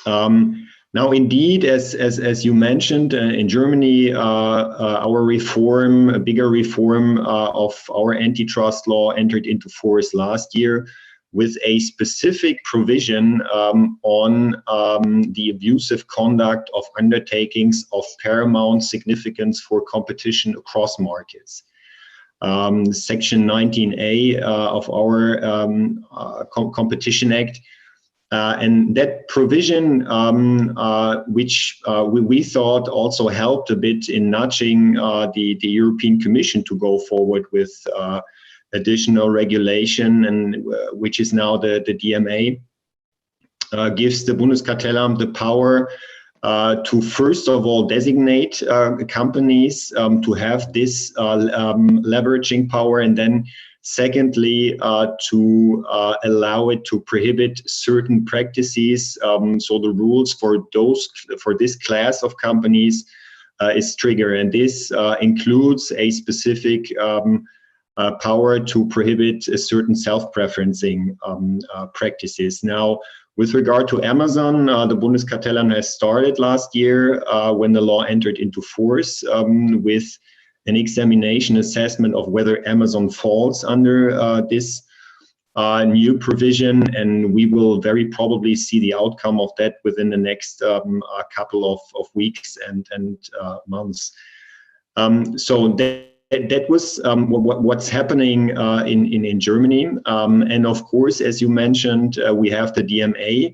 Now, indeed, as you mentioned, in Germany, our reform, a bigger reform of our antitrust law entered into force last year with a specific provision on the abusive conduct of undertakings of paramount significance for competition across markets. Section 19A of our Competition Act. And that provision, which we thought also helped a bit in nudging the European Commission to go forward with additional regulation, and which is now the DMA, gives the Bundeskartellamt the power to first of all designate companies to have this leveraging power, and then secondly, to allow it to prohibit certain practices. So the rules for this class of companies is triggered, and this includes a specific power to prohibit certain self-preferencing practices. Now, with regard to Amazon, the Bundeskartellamt has started last year when the law entered into force with an examination assessment of whether Amazon falls under this new provision, and we will very probably see the outcome of that within the next couple of weeks and months. So that was what's happening in Germany, and of course, as you mentioned, we have the DMA,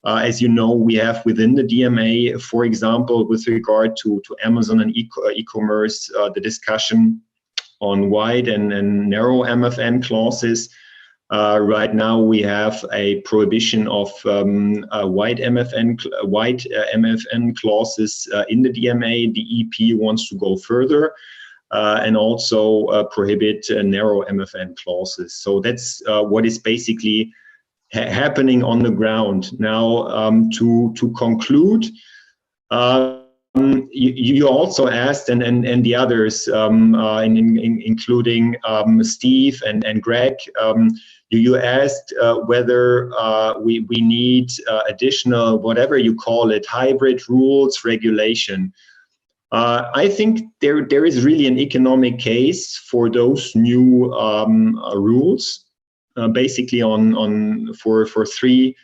As you know, we have within the DMA, for example, with regard to Amazon and e-commerce, the discussion on wide and narrow MFN clauses. Right now, we have a prohibition of wide MFN clauses in the DMA. The EP wants to go further and also prohibit narrow MFN clauses. So that's what is basically happening on the ground. Now, to conclude, you also asked, and the others, including Steve and Greg, you asked whether we need additional, whatever you call it, hybrid rules regulation. I think there is really an economic case for those new rules, basically for three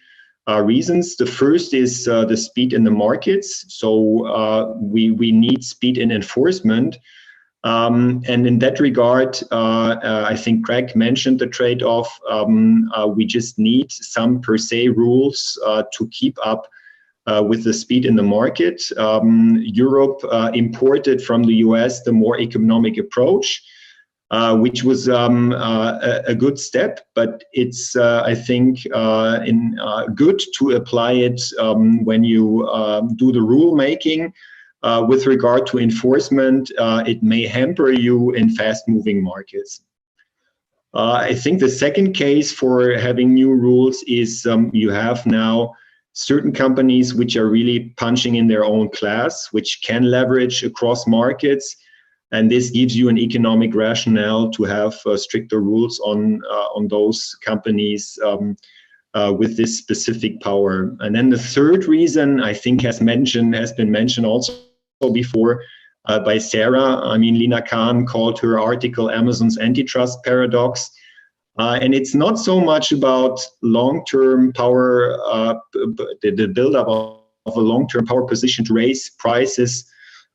reasons. The first is the speed in the markets. So we need speed in enforcement. And in that regard, I think Greg mentioned the trade-off. We just need some per se rules to keep up with the speed in the market. Europe imported from the US the more economic approach, which was a good step, but it's, I think, good to apply it when you do the rule making. With regard to enforcement, it may hamper you in fast-moving markets. I think the second case for having new rules is you have now certain companies which are really punching in their own class, which can leverage across markets. And this gives you an economic rationale to have stricter rules on those companies with this specific power. And then the third reason, I think, has been mentioned also before by Sarah. I mean, Lina Khan called her article Amazon's antitrust paradox. And it's not so much about long-term power, the buildup of a long-term power position to raise prices,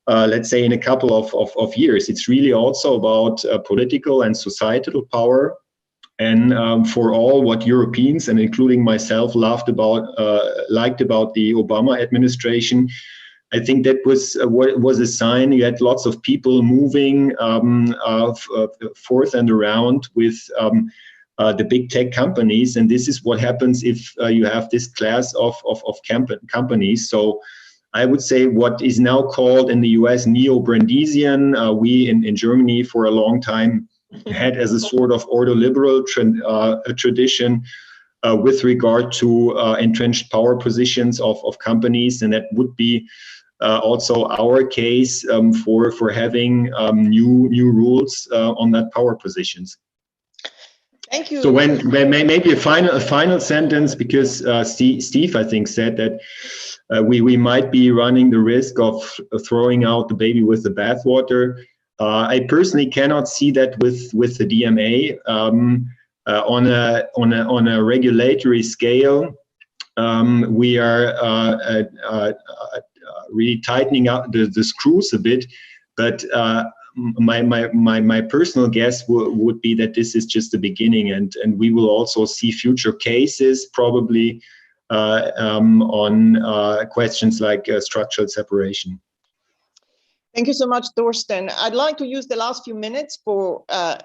let's say in a couple of years. It's really also about political and societal power. And for all what Europeans, and including myself, liked about the Obama administration, I think that was a sign. You had lots of people moving forth and around with the big tech companies, and this is what happens if you have this class of companies. So I would say what is now called in the US neo-Brandesian, we in Germany for a long time had as a sort of ordoliberal tradition with regard to entrenched power positions of companies, and that would be also our case for having new rules on that power positions. Thank you. So maybe a final sentence, because Steve, I think, said that we might be running the risk of throwing out the baby with the bathwater. I personally cannot see that with the DMA on a regulatory scale. We are really tightening up the screws a bit, but my personal guess would be that this is just the beginning, and we will also see future cases probably on questions like structural separation. Thank you so much, Thorsten. I'd like to use the last few minutes for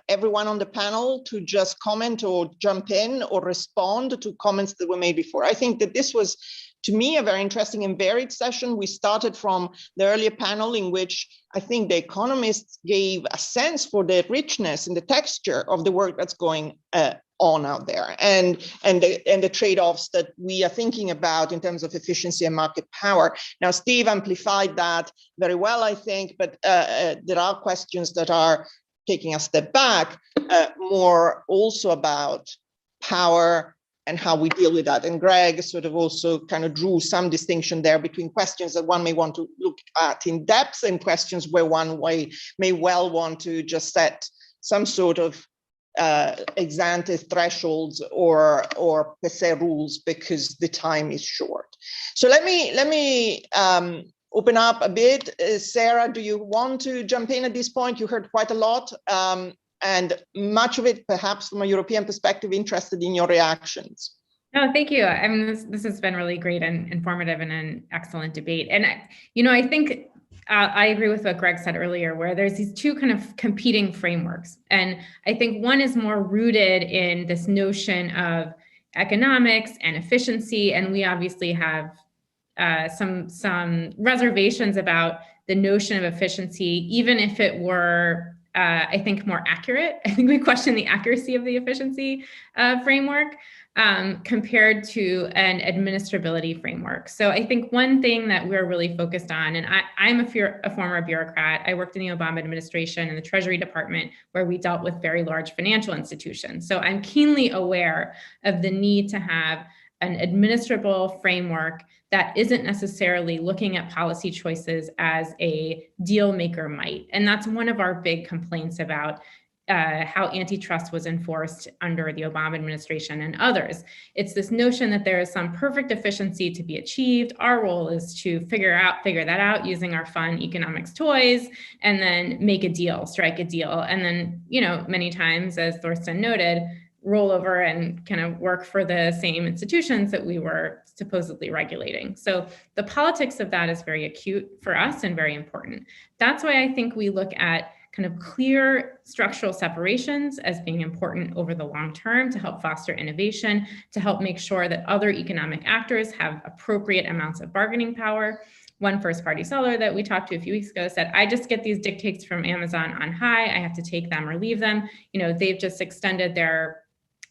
everyone on the panel to just comment or jump in or respond to comments that were made before. I think that this was, to me, a very interesting and varied session. We started from the earlier panel in which I think the economists gave a sense for the richness and the texture of the work that's going on out there, and the trade-offs that we are thinking about in terms of efficiency and market power. Now, Steve amplified that very well, I think, but there are questions that are taking a step back, more also about power and how we deal with that. And Greg sort of also kind of drew some distinction there between questions that one may want to look at in depth and questions where one may well want to just set some sort of ex-ante thresholds or per se rules because the time is short. So let me open up a bit. Sarah, do you want to jump in at this point? You heard quite a lot, and much of it perhaps from a European perspective. Interested in your reactions. No, thank you. I mean, this has been really great and informative and an excellent debate. And, I think I agree with what Greg said earlier, where there's these two kind of competing frameworks. And I think one is more rooted in this notion of economics and efficiency. And we obviously have some reservations about the notion of efficiency, even if it were, I think, more accurate. I think we question the accuracy of the efficiency framework compared to an administrability framework. So I think one thing that we're really focused on, and I'm a former bureaucrat. I worked in the Obama administration in the Treasury Department, where we dealt with very large financial institutions. So I'm keenly aware of the need to have an administrable framework that isn't necessarily looking at policy choices as a deal maker might. And that's one of our big complaints about how antitrust was enforced under the Obama administration and others. It's this notion that there is some perfect efficiency to be achieved. Our role is to figure that out using our fun economics toys, and then make a deal, strike a deal. And then, many times, as Thorsten noted, roll over and kind of work for the same institutions that we were supposedly regulating. So the politics of that is very acute for us and very important. That's why I think we look at kind of clear structural separations as being important over the long term to help foster innovation, to help make sure that other economic actors have appropriate amounts of bargaining power. One first-party seller that we talked to a few weeks ago said, I just get these dictates from Amazon on high. I have to take them or leave them. They've just extended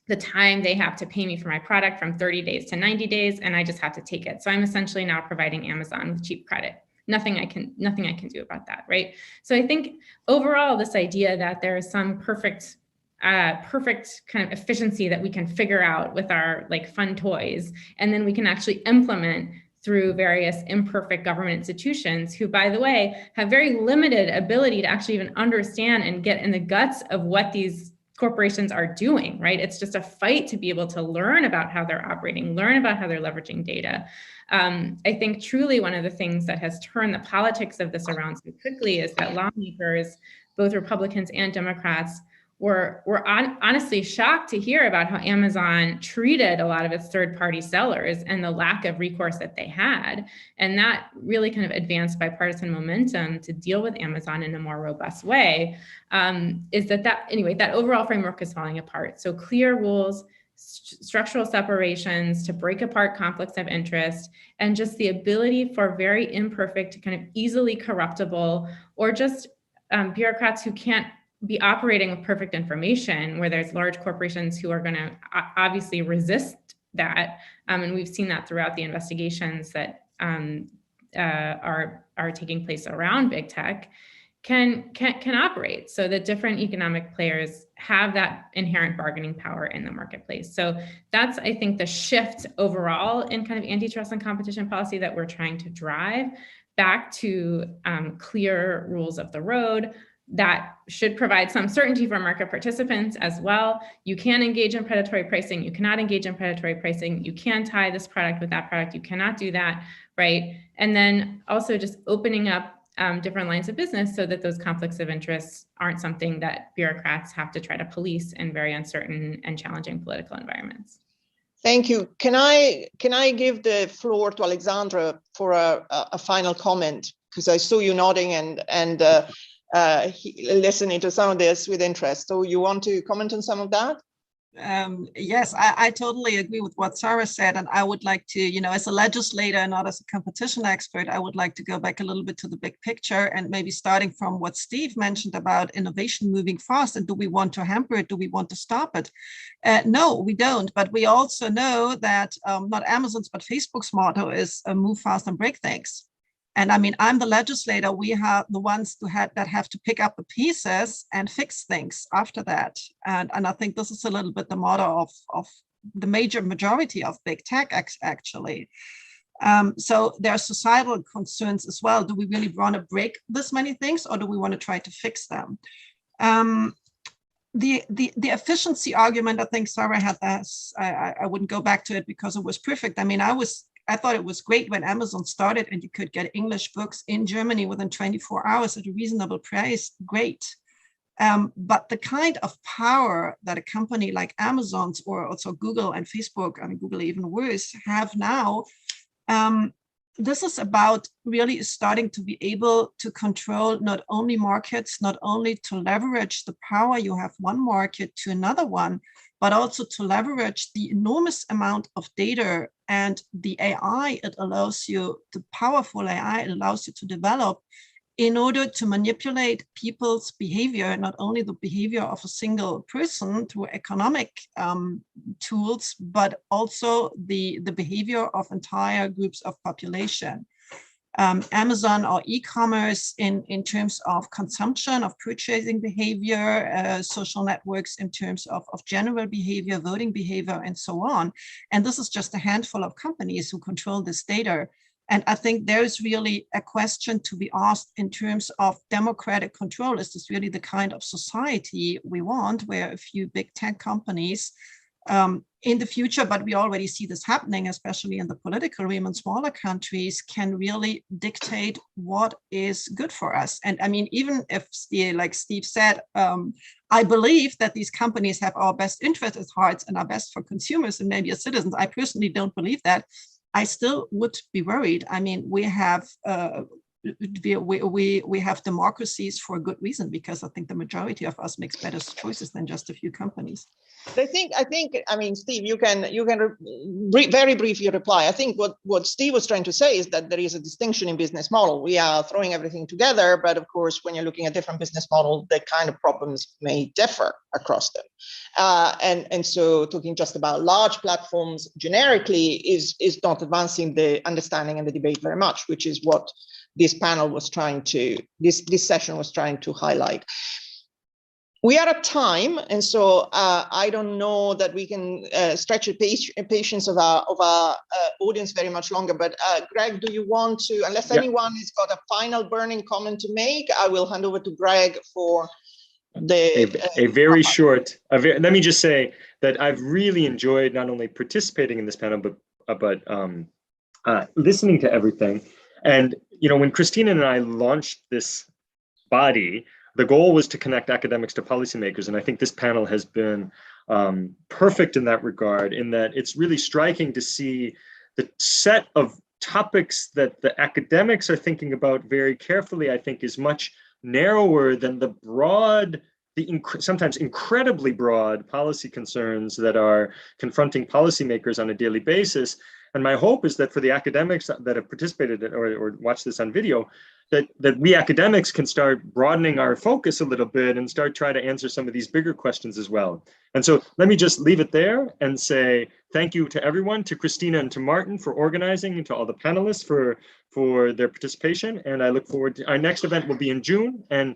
the time they have to pay me for my product from 30 days to 90 days, and I just have to take it. So I'm essentially now providing Amazon with cheap credit. Nothing I can do about that, right? So I think overall, this idea that there is some perfect kind of efficiency that we can figure out with our fun toys, and then we can actually implement through various imperfect government institutions who, by the way, have very limited ability to actually even understand and get in the guts of what these corporations are doing, right? It's just a fight to be able to learn about how they're operating, learn about how they're leveraging data. I think truly one of the things that has turned the politics of this around so quickly is that lawmakers, both Republicans and Democrats, were honestly shocked to hear about how Amazon treated a lot of its third-party sellers and the lack of recourse that they had. And that really kind of advanced bipartisan momentum to deal with Amazon in a more robust way, is that overall framework is falling apart. So clear rules, structural separations to break apart conflicts of interest, and just the ability for very imperfect, kind of easily corruptible, or just bureaucrats who can't be operating with perfect information, where there's large corporations who are going to obviously resist that. And we've seen that throughout the investigations that are taking place around big tech, can operate so that different economic players have that inherent bargaining power in the marketplace. So that's, I think, the shift overall in kind of antitrust and competition policy that we're trying to drive back to clear rules of the road that should provide some certainty for market participants as well. You can engage in predatory pricing. You cannot engage in predatory pricing. You can tie this product with that product. You cannot do that, right? And then also just opening up different lines of business so that those conflicts of interest aren't something that bureaucrats have to try to police in very uncertain and challenging political environments. Thank you. Can I give the floor to Alexandra for a final comment? Because I saw you nodding and listening to some of this with interest. So you want to comment on some of that? Yes, I totally agree with what Sarah said. And I would like to, as a legislator and not as a competition expert, I would like to go back a little bit to the big picture, and maybe starting from what Steve mentioned about innovation moving fast. And do we want to hamper it? Do we want to stop it? No, we don't. But we also know that not Amazon's, but Facebook's motto is move fast and break things. And I mean, I'm the legislator. We have the ones that have to pick up the pieces and fix things after that. And I think this is a little bit the motto of the majority of big tech, actually. So there are societal concerns as well. Do we really want to break this many things, or do we want to try to fix them? The efficiency argument, I think Sarah had this. I wouldn't go back to it because it was perfect. I mean, I thought it was great when Amazon started and you could get English books in Germany within 24 hours at a reasonable price. Great. But the kind of power that a company like Amazon's or also Google and Facebook, I mean, Google even worse, have now, this is about really starting to be able to control not only markets, not only to leverage the power you have one market to another one, but also to leverage the enormous amount of data and the AI it allows you, the powerful AI it allows you to develop in order to manipulate people's behavior, not only the behavior of a single person through economic tools, but also the behavior of entire groups of population. Amazon or e-commerce in terms of consumption, of purchasing behavior, social networks in terms of general behavior, voting behavior, and so on. And this is just a handful of companies who control this data. And I think there's really a question to be asked in terms of democratic control. Is this really the kind of society we want, where a few big tech companies in the future, but we already see this happening, especially in the political realm in smaller countries, can really dictate what is good for us? And I mean, even if, like Steve said, I believe that these companies have our best interest at heart and are best for consumers and maybe as citizens. I personally don't believe that. I still would be worried. I mean, we have democracies for a good reason, because I think the majority of us makes better choices than just a few companies. I think, I mean, Steve, you can very briefly reply. I think what Steve was trying to say is that there is a distinction in business model. We are throwing everything together, but of course, when you're looking at different business models, the kind of problems may differ across them. And so talking just about large platforms generically is not advancing the understanding and the debate very much, which is what this panel was trying to, this session was trying to highlight. We are at time, and so I don't know that we can stretch the patience of our audience very much longer. But Greg, do you want to, unless anyone has got a final burning comment to make, I will hand over to Greg for a very short. Let me just say that I've really enjoyed not only participating in this panel, but listening to everything. And you know, when Cristina and I launched this body, the goal was to connect academics to policymakers, and I think this panel has been perfect in that regard, in that it's really striking to see the set of topics that the academics are thinking about very carefully, I think, is much narrower than the broad, sometimes incredibly broad policy concerns that are confronting policymakers on a daily basis. And my hope is that for the academics that have participated or watched this on video, that we academics can start broadening our focus a little bit and start trying to answer some of these bigger questions as well. And so let me just leave it there and say thank you to everyone, to Cristina and to Martin for organizing, and to all the panelists for their participation. And I look forward to our next event will be in June, and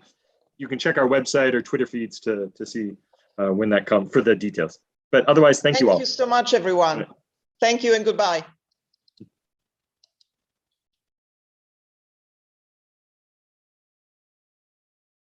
you can check our website or Twitter feeds to see when that comes for the details. But otherwise, thank you all. Thank you so much, everyone. Thank you and goodbye.